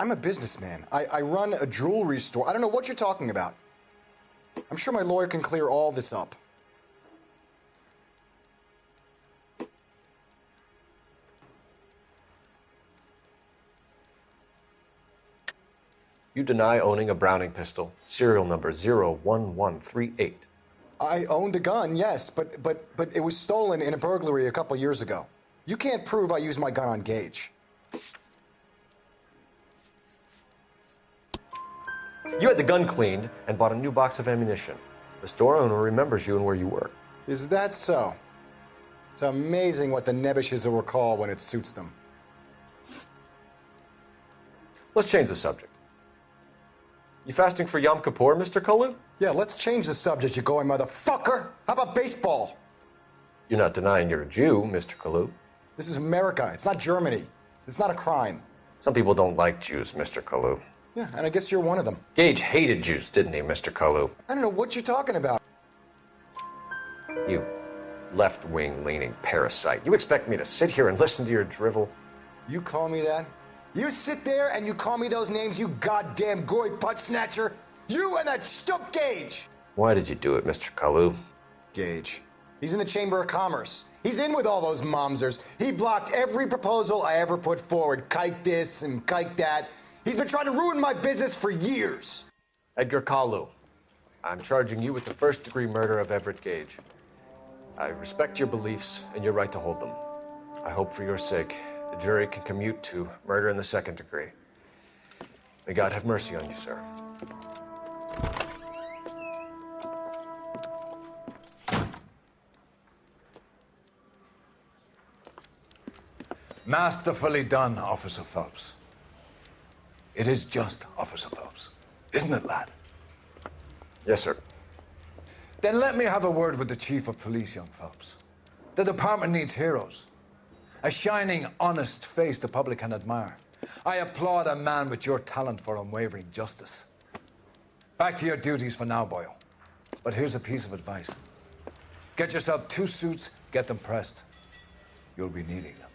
I'm a businessman. I run a jewelry store. I don't know what you're talking about. I'm sure my lawyer can clear all this up. You deny owning a Browning pistol, serial number 01138. I owned a gun, yes, but it was stolen in a burglary a couple years ago. You can't prove I used my gun on Gage. You had the gun cleaned and bought a new box of ammunition. The store owner remembers you and where you were. Is that so? It's amazing what the Nebbishes will recall when it suits them. Let's change the subject. You fasting for Yom Kippur, Mr. Kalu? Yeah, let's change the subject, you going motherfucker. How about baseball? You're not denying you're a Jew, Mr. Kalu. This is America. It's not Germany. It's not a crime. Some people don't like Jews, Mr. Kalu. Yeah, and I guess you're one of them. Gage hated Jews, didn't he, Mr. Kalu? I don't know what you're talking about. You left-wing leaning parasite. You expect me to sit here and listen to your drivel? You call me that? You sit there and you call me those names, you goddamn goy putt snatcher? You and that stup Gage! Why did you do it, Mr. Kalu? Gage. He's in the Chamber of Commerce. He's in with all those momsers. He blocked every proposal I ever put forward. Kike this and kike that. He's been trying to ruin my business for years. Edgar Kalu, I'm charging you with the first-degree murder of Everett Gage. I respect your beliefs and your right to hold them. I hope for your sake the jury can commute to murder in the second degree. May God have mercy on you, sir. Masterfully done, Officer Phelps. It is just Officer Phelps. Isn't it, lad? Yes, sir. Then let me have a word with the Chief of Police, young Phelps. The department needs heroes. A shining, honest face the public can admire. I applaud a man with your talent for unwavering justice. Back to your duties for now, boyo. But here's a piece of advice. Get yourself 2 suits, get them pressed. You'll be needing them.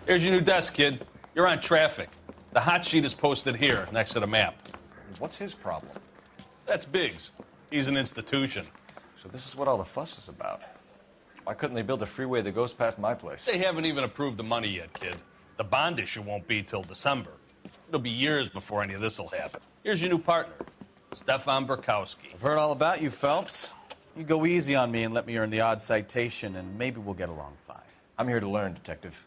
Here's your new desk, kid. You're on traffic. The hot sheet is posted here, next to the map. What's his problem? That's Biggs. He's an institution. So this is what all the fuss is about. Why couldn't they build a freeway that goes past my place? They haven't even approved the money yet, kid. The bond issue won't be till December. It'll be years before any of this will happen. Here's your new partner, Stefan Burkowski. I've heard all about you, Phelps. You go easy on me and let me earn the odd citation, and maybe we'll get along fine. I'm here to learn, Detective.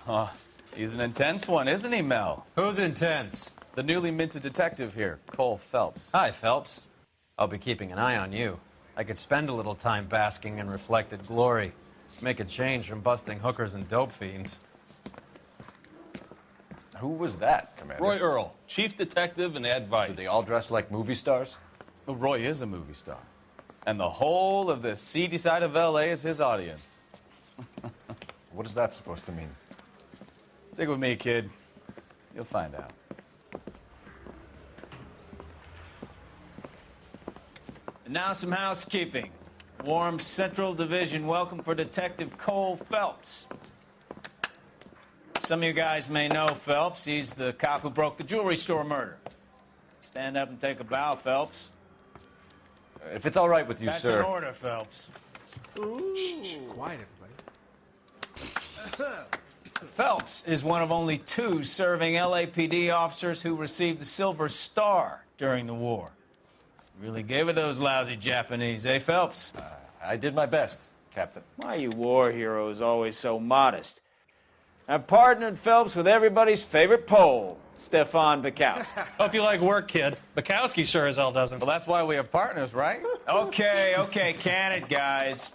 Oh, he's an intense one, isn't he, Mel? Who's intense? The newly minted detective here, Cole Phelps. Hi, Phelps. I'll be keeping an eye on you. I could spend a little time basking in reflected glory. Make a change from busting hookers and dope fiends. Who was that, Commander? Roy Earl, chief detective and advice. Do they all dress like movie stars? Well, Roy is a movie star. And the whole of the seedy side of L.A. is his audience. What is that supposed to mean? Stick with me, kid. You'll find out. And now some housekeeping. Warm Central Division welcome for Detective Cole Phelps. Some of you guys may know Phelps. He's the cop who broke the jewelry store murder. Stand up and take a bow, Phelps. If it's all right with you, That's sir. That's an order, Phelps. Shh, quiet, everybody. Phelps is one of only 2 serving LAPD officers who received the Silver Star during the war. Really gave it those lousy Japanese, eh, Phelps? I did my best, Captain. Why you war heroes always so modest? I've partnered Phelps with everybody's favorite Pole, Stefan Bukowski. Hope you like work, kid. Bukowski sure as hell doesn't. Well, that's why we have partners, right? Okay, can it, guys.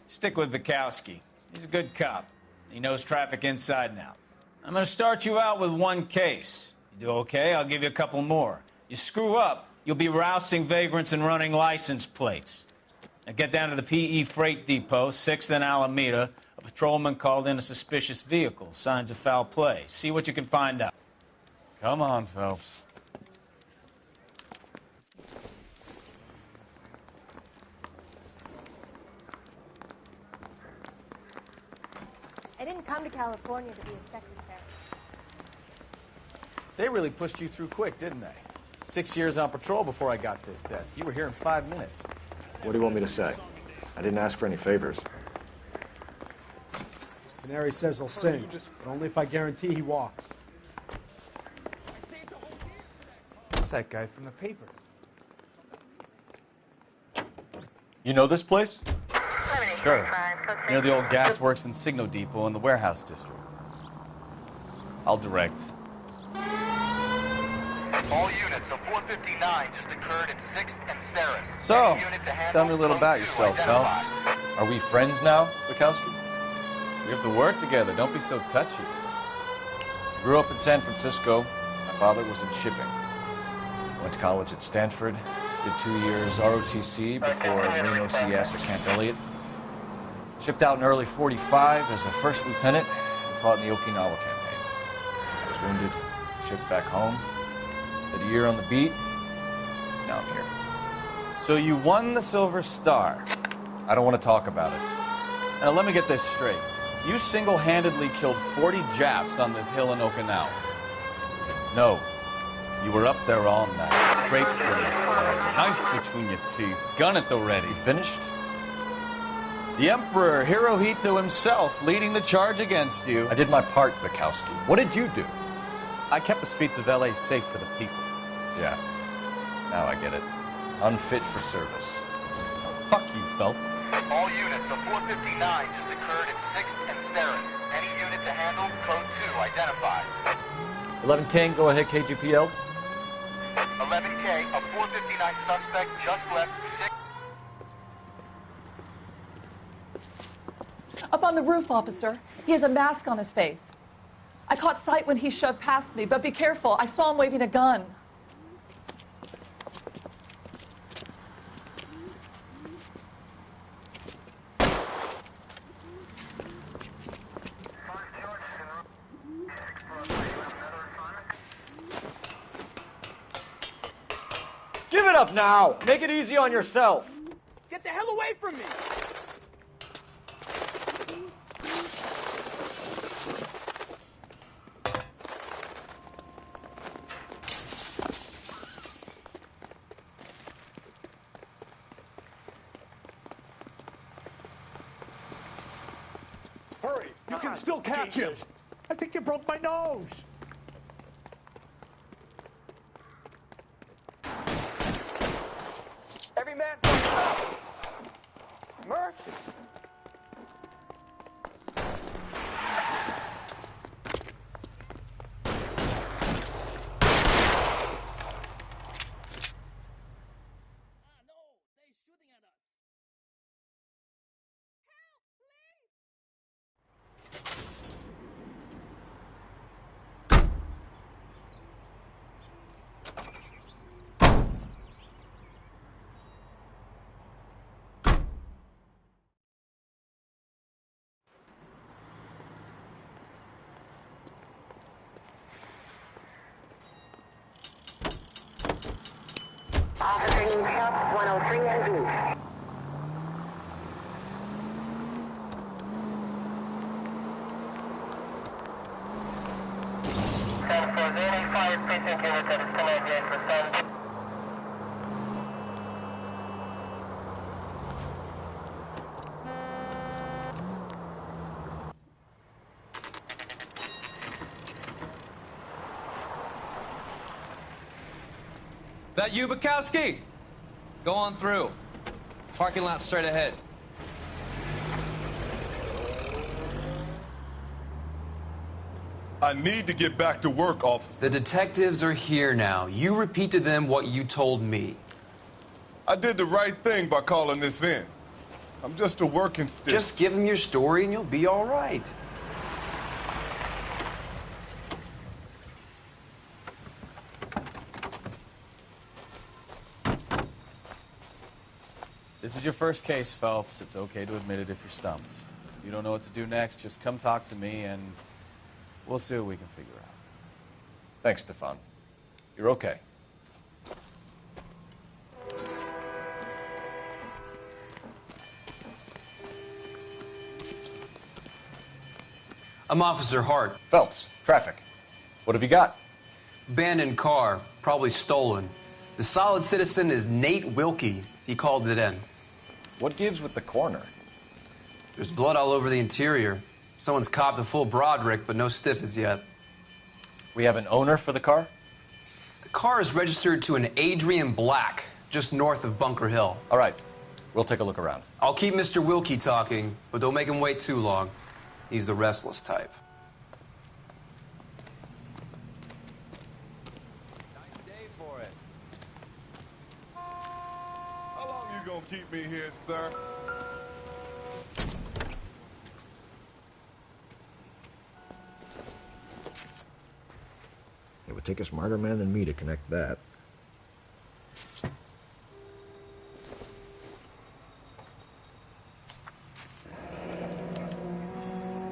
Stick with Bukowski. He's a good cop. He knows traffic inside and out. I'm going to start you out with 1 case. You do okay, I'll give you a couple more. You screw up, you'll be rousting vagrants and running license plates. Now get down to the PE Freight Depot, 6th and Alameda. A patrolman called in a suspicious vehicle. Signs of foul play. See what you can find out. Come on, Phelps. I didn't come to California to be a secretary. They really pushed you through quick, didn't they? 6 years on patrol before I got this desk. You were here in 5 minutes. What do you want me to say? I didn't ask for any favors. Canary says he'll sing, but only if I guarantee he walks. That's that guy from the papers. You know this place? Sure. Near the old gas works and Signo Depot in the warehouse district. I'll direct. All units of 459 just occurred in 6th and Saris. So, tell me a little about yourself, Phelps. Are we friends now, Bukowski? We have to work together. Don't be so touchy. I grew up in San Francisco. My father was in shipping. Went to college at Stanford. Did 2 years ROTC before Marine OCS at Camp Elliott. Shipped out in early '45 as a first lieutenant and fought in the Okinawa campaign. I was wounded, shipped back home. Did a year on the beat. Now I'm here. So you won the Silver Star. I don't want to talk about it. Now, let me get this straight. You single-handedly killed 40 Japs on this hill in Okinawa. No. You were up there all night, draped in the flag, knife between your teeth, gun at the ready. You finished? The Emperor Hirohito himself leading the charge against you. I did my part, Bukowski. What did you do? I kept the streets of L.A. safe for the people. Yeah. Now I get it. Unfit for service. Fuck you, Phelps. All units, a 459 just occurred at 6th and Saris. Any unit to handle, code 2, identified. 11 King, go ahead, KGPL. 11K, a 459 suspect just left 6. Up on the roof, officer. He has a mask on his face. I caught sight when he shoved past me, but be careful. I saw him waving a gun. Give it up now! Make it easy on yourself! Get the hell away from me! Hurry! You can still catch him! I think you broke my nose! Every man for himself! Mercy! Officer needs help, 103 engaged. Stand for the 85 precinct unit that is connected for stand. That you, Bukowski? Go on through. Parking lot straight ahead. I need to get back to work, officer. The detectives are here now. You repeat to them what you told me. I did the right thing by calling this in. I'm just a working stick. Just give them your story and you'll be all right. This is your first case, Phelps. It's okay to admit it if you're stumped. If you don't know what to do next, just come talk to me and we'll see what we can figure out. Thanks, Stefan. You're okay. I'm Officer Hart. Phelps, traffic. What have you got? Abandoned car, probably stolen. The solid citizen is Nate Wilkie. He called it in. What gives with the coroner? There's blood all over the interior. Someone's copped a full Broderick, but no stiff as yet. We have an owner for the car? The car is registered to an Adrian Black, just north of Bunker Hill. All right. We'll take a look around. I'll keep Mr. Wilkie talking, but don't make him wait too long. He's the restless type. How long you gonna keep me here, sir? It would take a smarter man than me to connect that.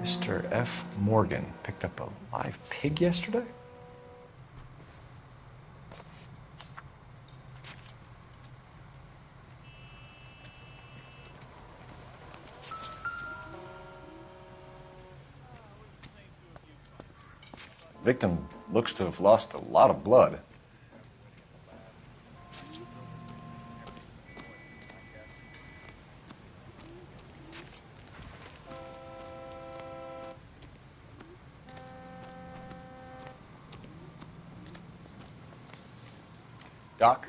Mr. F. Morgan picked up a live pig yesterday? Victim looks to have lost a lot of blood. Doc?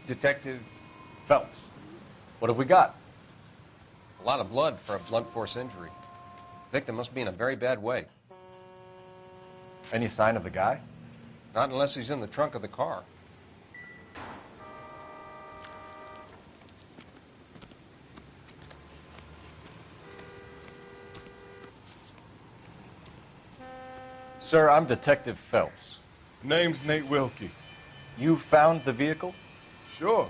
Detective Phelps, what have we got? A lot of blood for a blunt force injury. Victim must be in a very bad way. Any sign of the guy? Not unless he's in the trunk of the car. Sir, I'm Detective Phelps. Name's Nate Wilkie. You found the vehicle? Sure.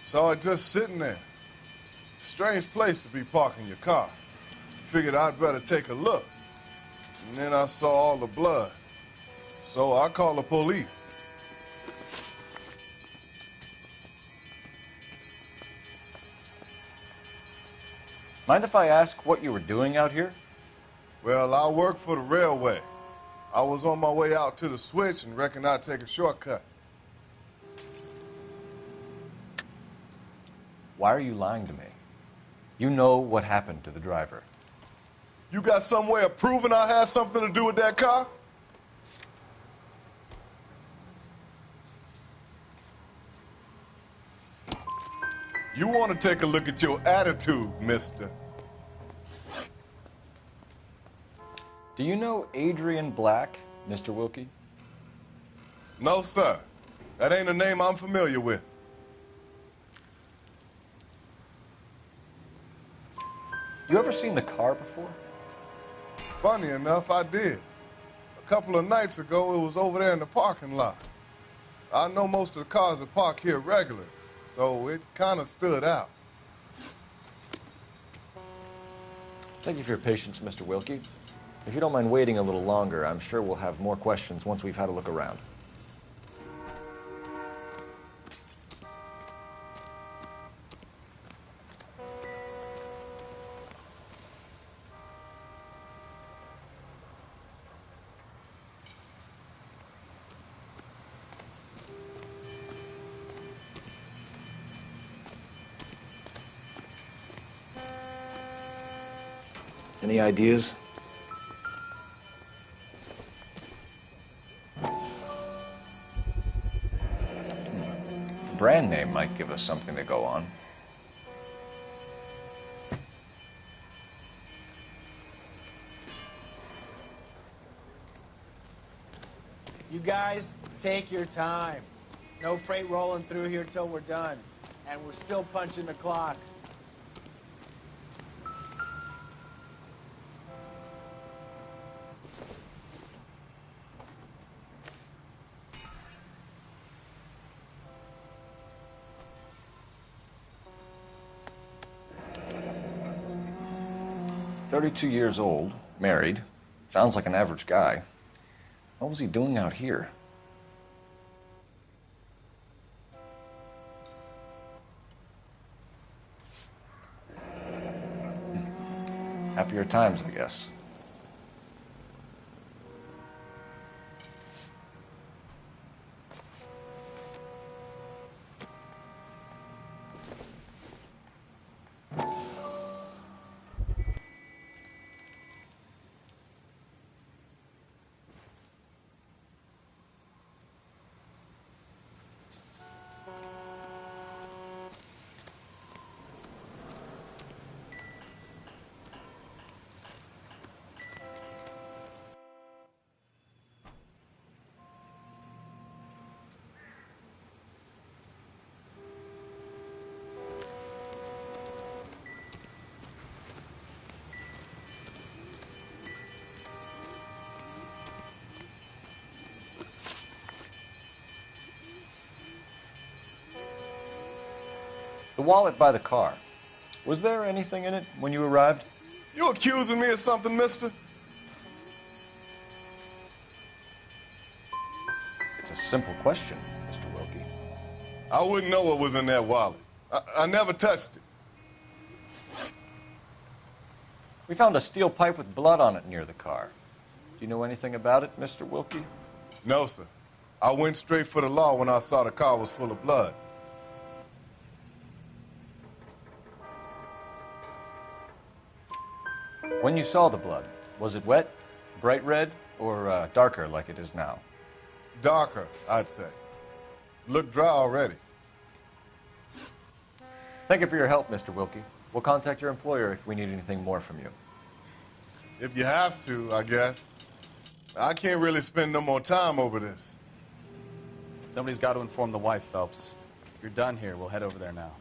Saw it just sitting there. Strange place to be parking your car. Figured I'd better take a look. And then I saw all the blood. So I called the police. Mind if I ask what you were doing out here? Well, I work for the railway. I was on my way out to the switch and reckoned I'd take a shortcut. Why are you lying to me? You know what happened to the driver. You got some way of proving I had something to do with that car? You want to take a look at your attitude, mister. Do you know Adrian Black, Mr. Wilkie? No, sir. That ain't a name I'm familiar with. You ever seen the car before? Funny enough, I did. A couple of nights ago, it was over there in the parking lot. I know most of the cars are parked here regularly, so it kind of stood out. Thank you for your patience, Mr. Wilkie. If you don't mind waiting a little longer, I'm sure we'll have more questions once we've had a look around. Any ideas? Brand name might give us something to go on. You guys, take your time. No freight rolling through here till we're done. And we're still punching the clock. "32 years old, married. Sounds like an average guy. What was he doing out here?" Happier times, I guess. The wallet by the car. Was there anything in it when you arrived? You accusing me of something, mister? It's a simple question, Mr. Wilkie. I wouldn't know what was in that wallet. I never touched it. We found a steel pipe with blood on it near the car. you know anything about it, Mr. Wilkie? No, sir. I went straight for the law when I saw the car was full of blood. When you saw the blood, was it wet, bright red, or darker like it is now? Darker, I'd say. Looked dry already. Thank you for your help, Mr. Wilkie. We'll contact your employer if we need anything more from you. If you have to, I guess. I can't really spend no more time over this. Somebody's got to inform the wife, Phelps. If you're done here, we'll head over there now.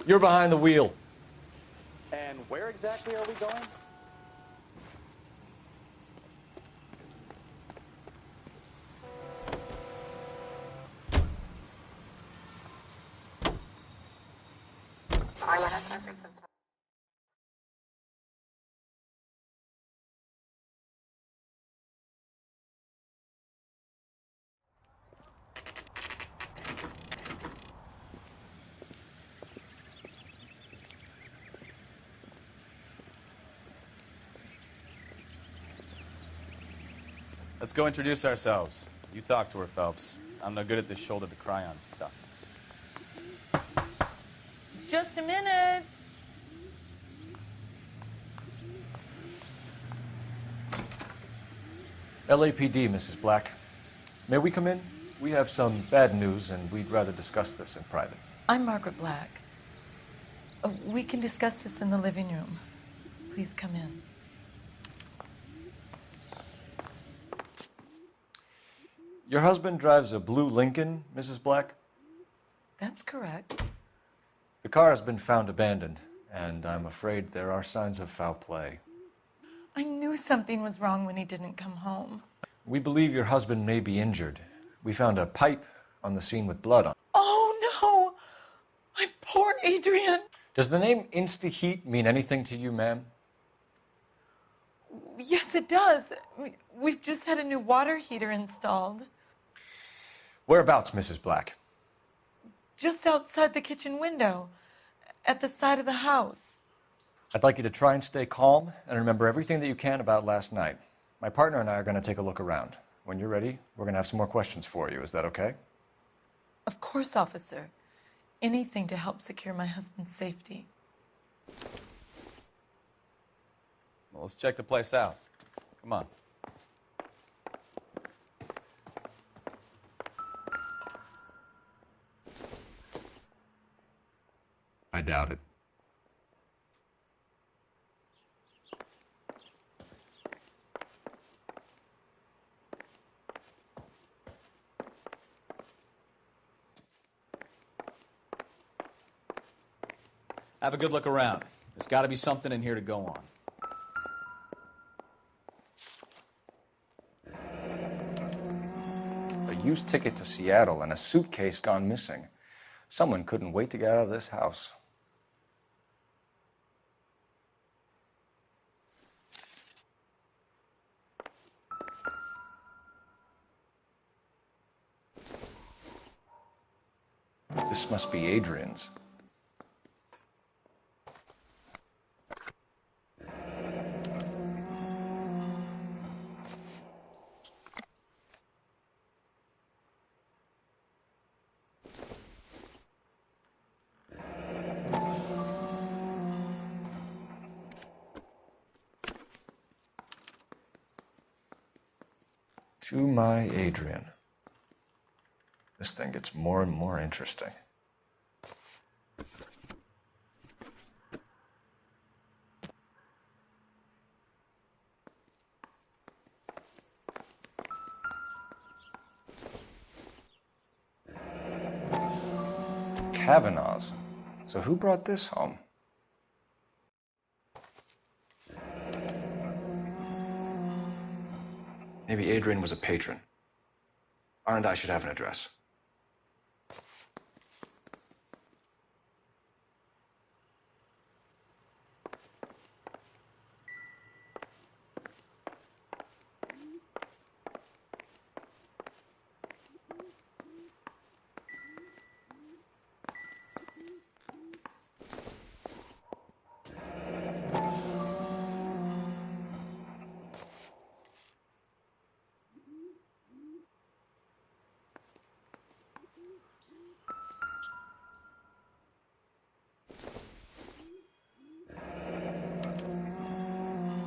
You're behind the wheel. And where exactly are we going? Let's go introduce ourselves. You talk to her, Phelps. I'm no good at this shoulder to cry on stuff. Just a minute. LAPD, Mrs. Black. May we come in? We have some bad news, and we'd rather discuss this in private. I'm Margaret Black. We can discuss this in the living room. Please come in. Your husband drives a blue Lincoln, Mrs. Black? That's correct. The car has been found abandoned, and I'm afraid there are signs of foul play. I knew something was wrong when he didn't come home. We believe your husband may be injured. We found a pipe on the scene with blood on it. Oh, no! My poor Adrian! Does the name InstaHeat mean anything to you, ma'am? Yes, it does. We've just had a new water heater installed. Whereabouts, Mrs. Black? Just outside the kitchen window, at the side of the house. I'd like you to try and stay calm and remember everything that you can about last night. My partner and I are going to take a look around. When you're ready, we're going to have some more questions for you. Is that okay? Of course, officer. Anything to help secure my husband's safety. Well, let's check the place out. Come on. I doubt it. Have a good look around. There's got to be something in here to go on. A used ticket to Seattle and a suitcase gone missing. Someone couldn't wait to get out of this house. This must be Adrian's. To my Adrian. This thing gets more and more interesting. Kavanaugh's. So who brought this home? Maybe Adrian was a patron. R&I should have an address.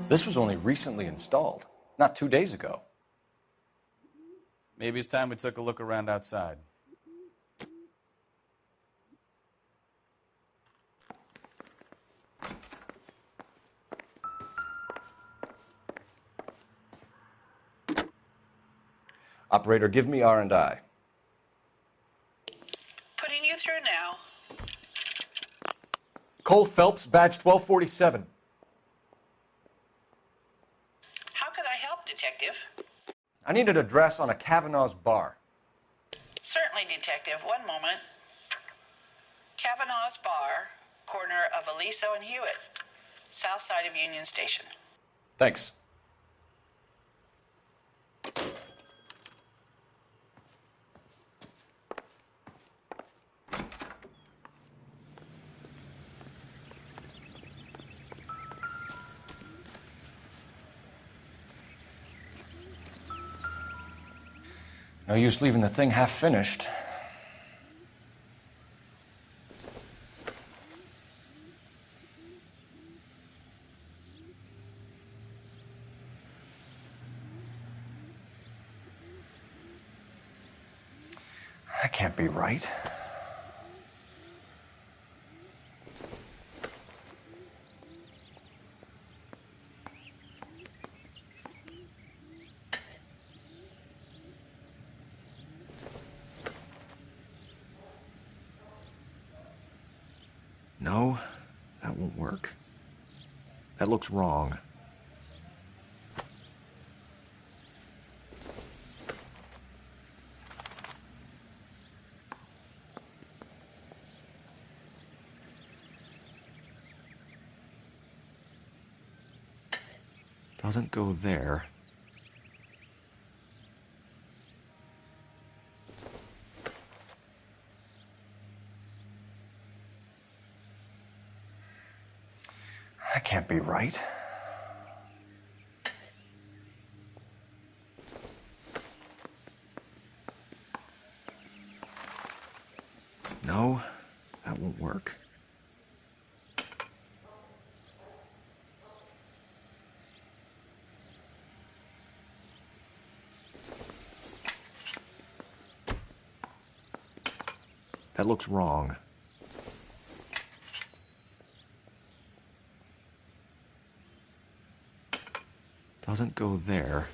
This was only recently installed, not 2 days ago. Maybe it's time we took a look around outside. Operator, give me R&I. Putting you through now. Cole Phelps, badge 1247. How could I help, Detective? I need an address on a Kavanaugh's bar. Certainly, Detective. One moment. Kavanaugh's Bar, corner of Aliso and Hewitt, south side of Union Station. Thanks. No use leaving the thing half finished. That can't be right. No, that won't work. That looks wrong. Doesn't go there. That can't be right. No, that won't work. That looks wrong. Doesn't go there.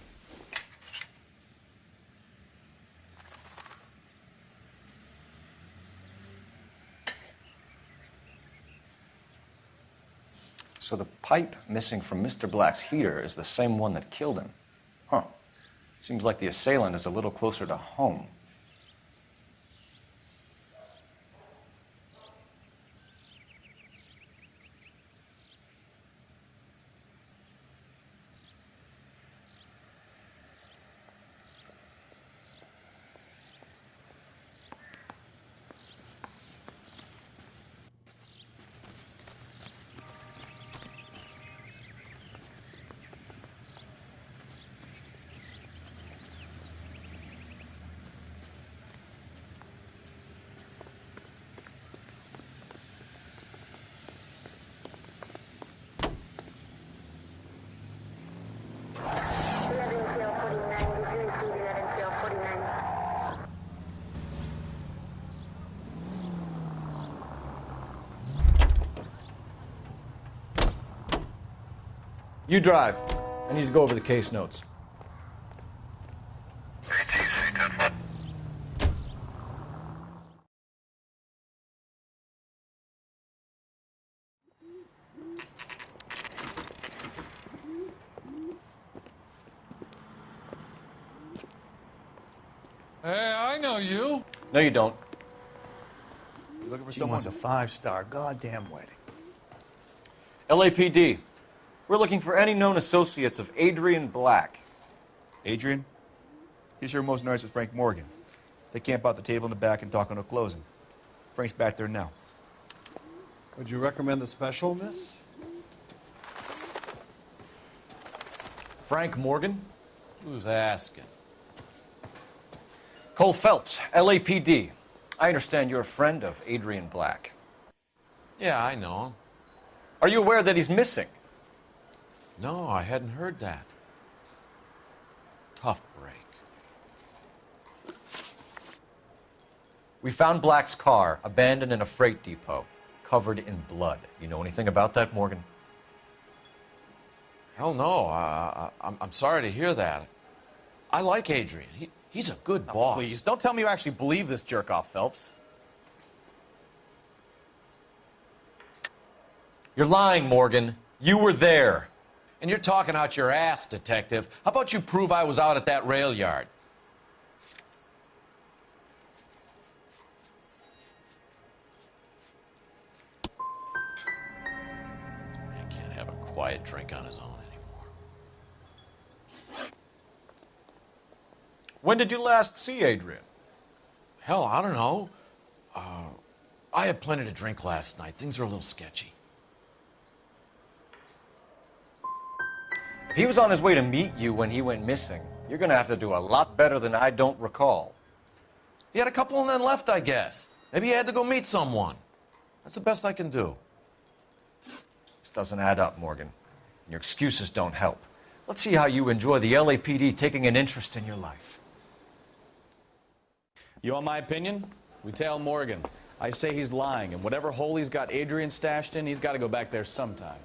So the pipe missing from Mr. Black's heater is the same one that killed him. Huh. Seems like the assailant is a little closer to home. You drive. I need to go over the case notes. Hey, I know you. No, you don't. You looking for She someone? wants a 5-star goddamn wedding. LAPD. We're looking for any known associates of Adrian Black. Adrian? He's here most nights with Frank Morgan. They camp out the table in the back and talk on a closing. Frank's back there now. Would you recommend the special, miss? Frank Morgan? Who's asking? Cole Phelps, LAPD. I understand you're a friend of Adrian Black. Yeah, I know him. Are you aware that he's missing? No, I hadn't heard that. Tough break. We found Black's car abandoned in a freight depot, covered in blood. You know anything about that, Morgan? Hell no. I'm sorry to hear that. I like Adrian. He's a good boss. Please, don't tell me you actually believe this jerk-off, Phelps. You're lying, Morgan. You were there. And you're talking out your ass, detective. How about you prove I was out at that rail yard? Man can't have a quiet drink on his own anymore. When did you last see Adrian? Hell, I don't know. I had plenty to drink last night. Things are a little sketchy. If he was on his way to meet you when he went missing, you're going to have to do a lot better than I don't recall. He had a couple and then left, I guess. Maybe he had to go meet someone. That's the best I can do. This doesn't add up, Morgan. Your excuses don't help. Let's see how you enjoy the LAPD taking an interest in your life. You want my opinion? We tail Morgan. I say he's lying, and whatever hole he's got Adrian stashed in, he's got to go back there sometime.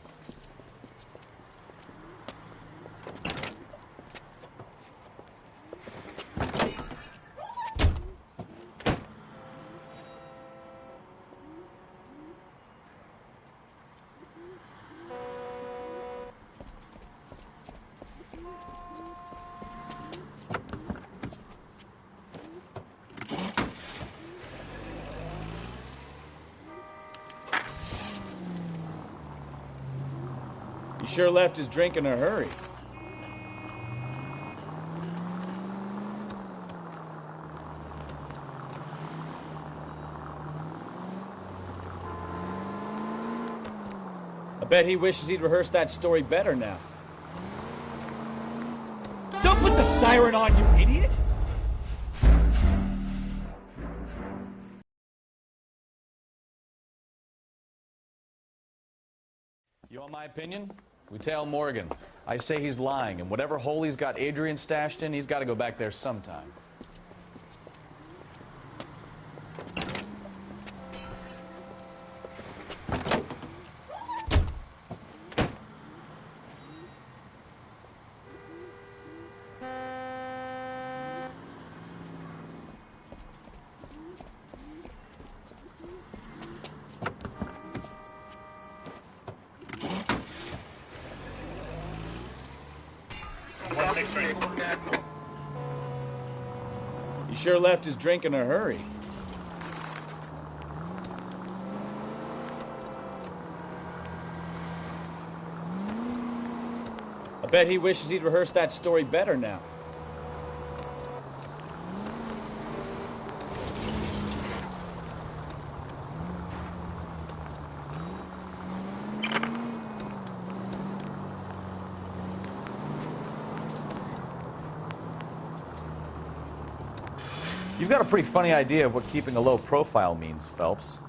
He sure left his drink in a hurry. I bet he wishes he'd rehearsed that story better now. Don't put the siren on, you idiot! You want my opinion? We tail Morgan. I say he's lying, and whatever hole he's got Adrian stashed in, he's got to go back there sometime. He sure left his drink in a hurry. I bet he wishes he'd rehearsed that story better now. You've got a pretty funny idea of what keeping a low profile means, Phelps.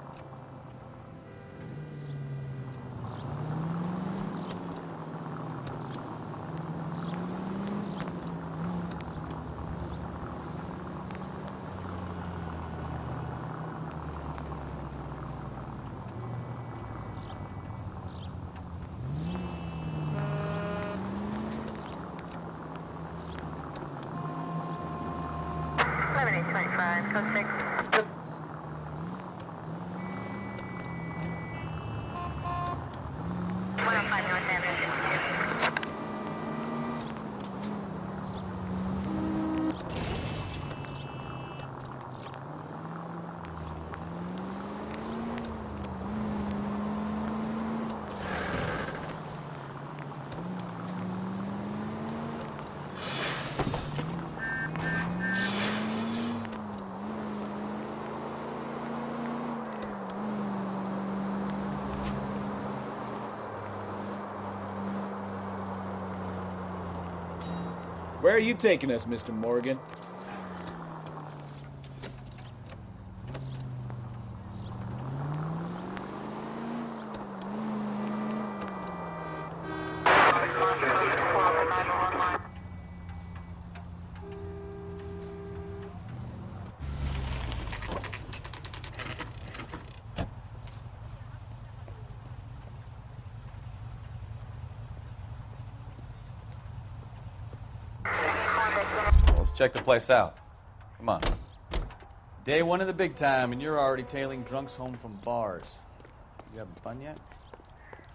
Where are you taking us, Mr. Morgan? Let's check the place out. Come on. Day one of the big time, and you're already tailing drunks home from bars. You having fun yet?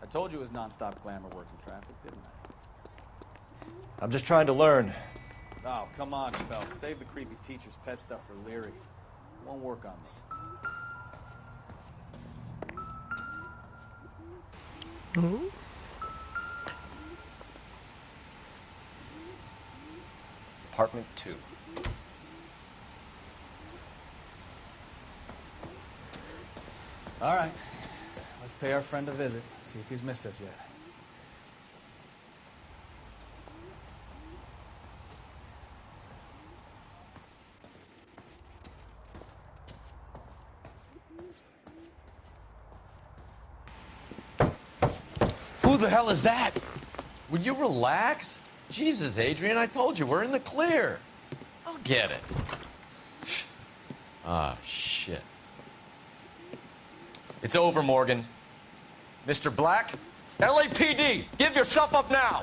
I told you it was non-stop glamour working traffic, didn't I? I'm just trying to learn. Oh, come on, Phelps. Save the creepy teacher's pet stuff for Leary. It won't work on me. Apartment 2. All right. Let's pay our friend a visit. See if he's missed us yet. Who the hell is that? Will you relax? Jesus, Adrian, I told you, we're in the clear. I'll get it. Ah, shit. It's over, Morgan. Mr. Black, LAPD, give yourself up now!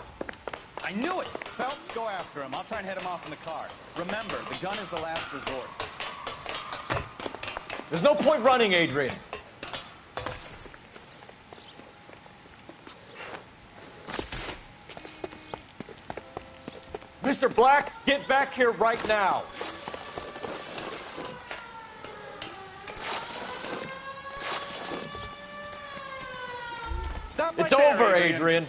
I knew it! Phelps, go after him. I'll try and head him off in the car. Remember, the gun is the last resort. There's no point running, Adrian. Mr. Black, get back here right now. Stop right It's there, over, Adrian. Adrian.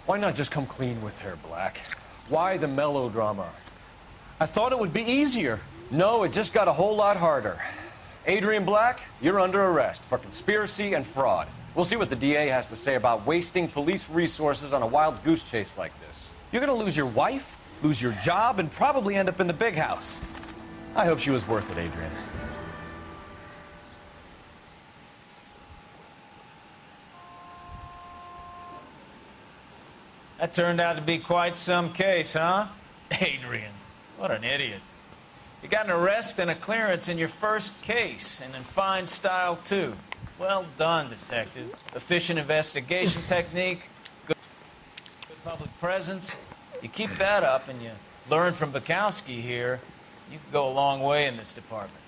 Why not just come clean with her, Black? Why the melodrama? I thought it would be easier. No, it just got a whole lot harder. Adrian Black, you're under arrest for conspiracy and fraud. We'll see what the DA has to say about wasting police resources on a wild goose chase like this. You're gonna lose your wife, lose your job, and probably end up in the big house. I hope she was worth it, Adrian. That turned out to be quite some case, huh? Adrian, what an idiot. You got an arrest and a clearance in your first case, and in fine style, too. Well done, detective. Efficient investigation technique, good public presence. You keep that up and you learn from Bukowski here, you can go a long way in this department.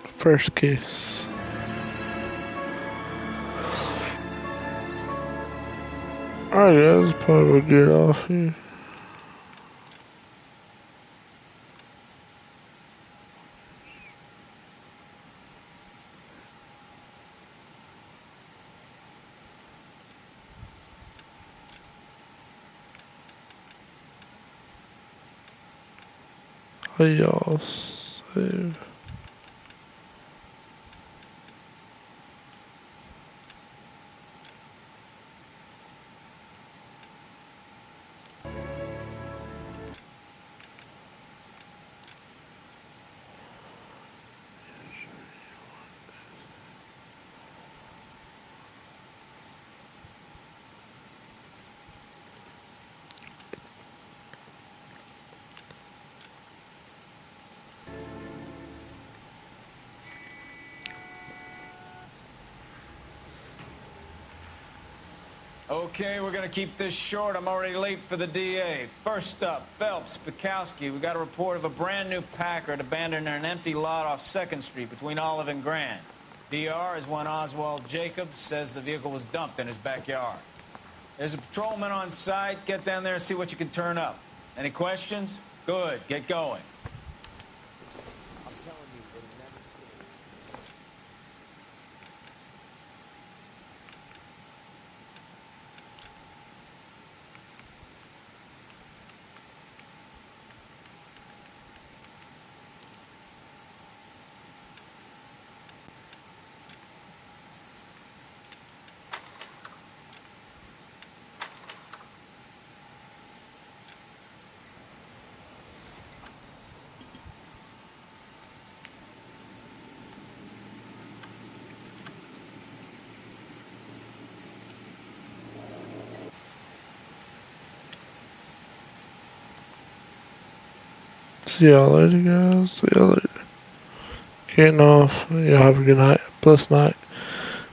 First case. Alright guys, probably get off here. Hey y'all, save. Okay, we're gonna keep this short. I'm already late for the DA. First up, Phelps, Bukowski. We got a report of a brand new Packard abandoned in an empty lot off 2nd Street between Olive and Grand. DR is one Oswald Jacobs, says the vehicle was dumped in his backyard. There's a patrolman on site. Get down there and see what you can turn up. Any questions? Good, get going. See y'all later, guys. See y'all later. Getting off. Y'all have a good night. Blessed night.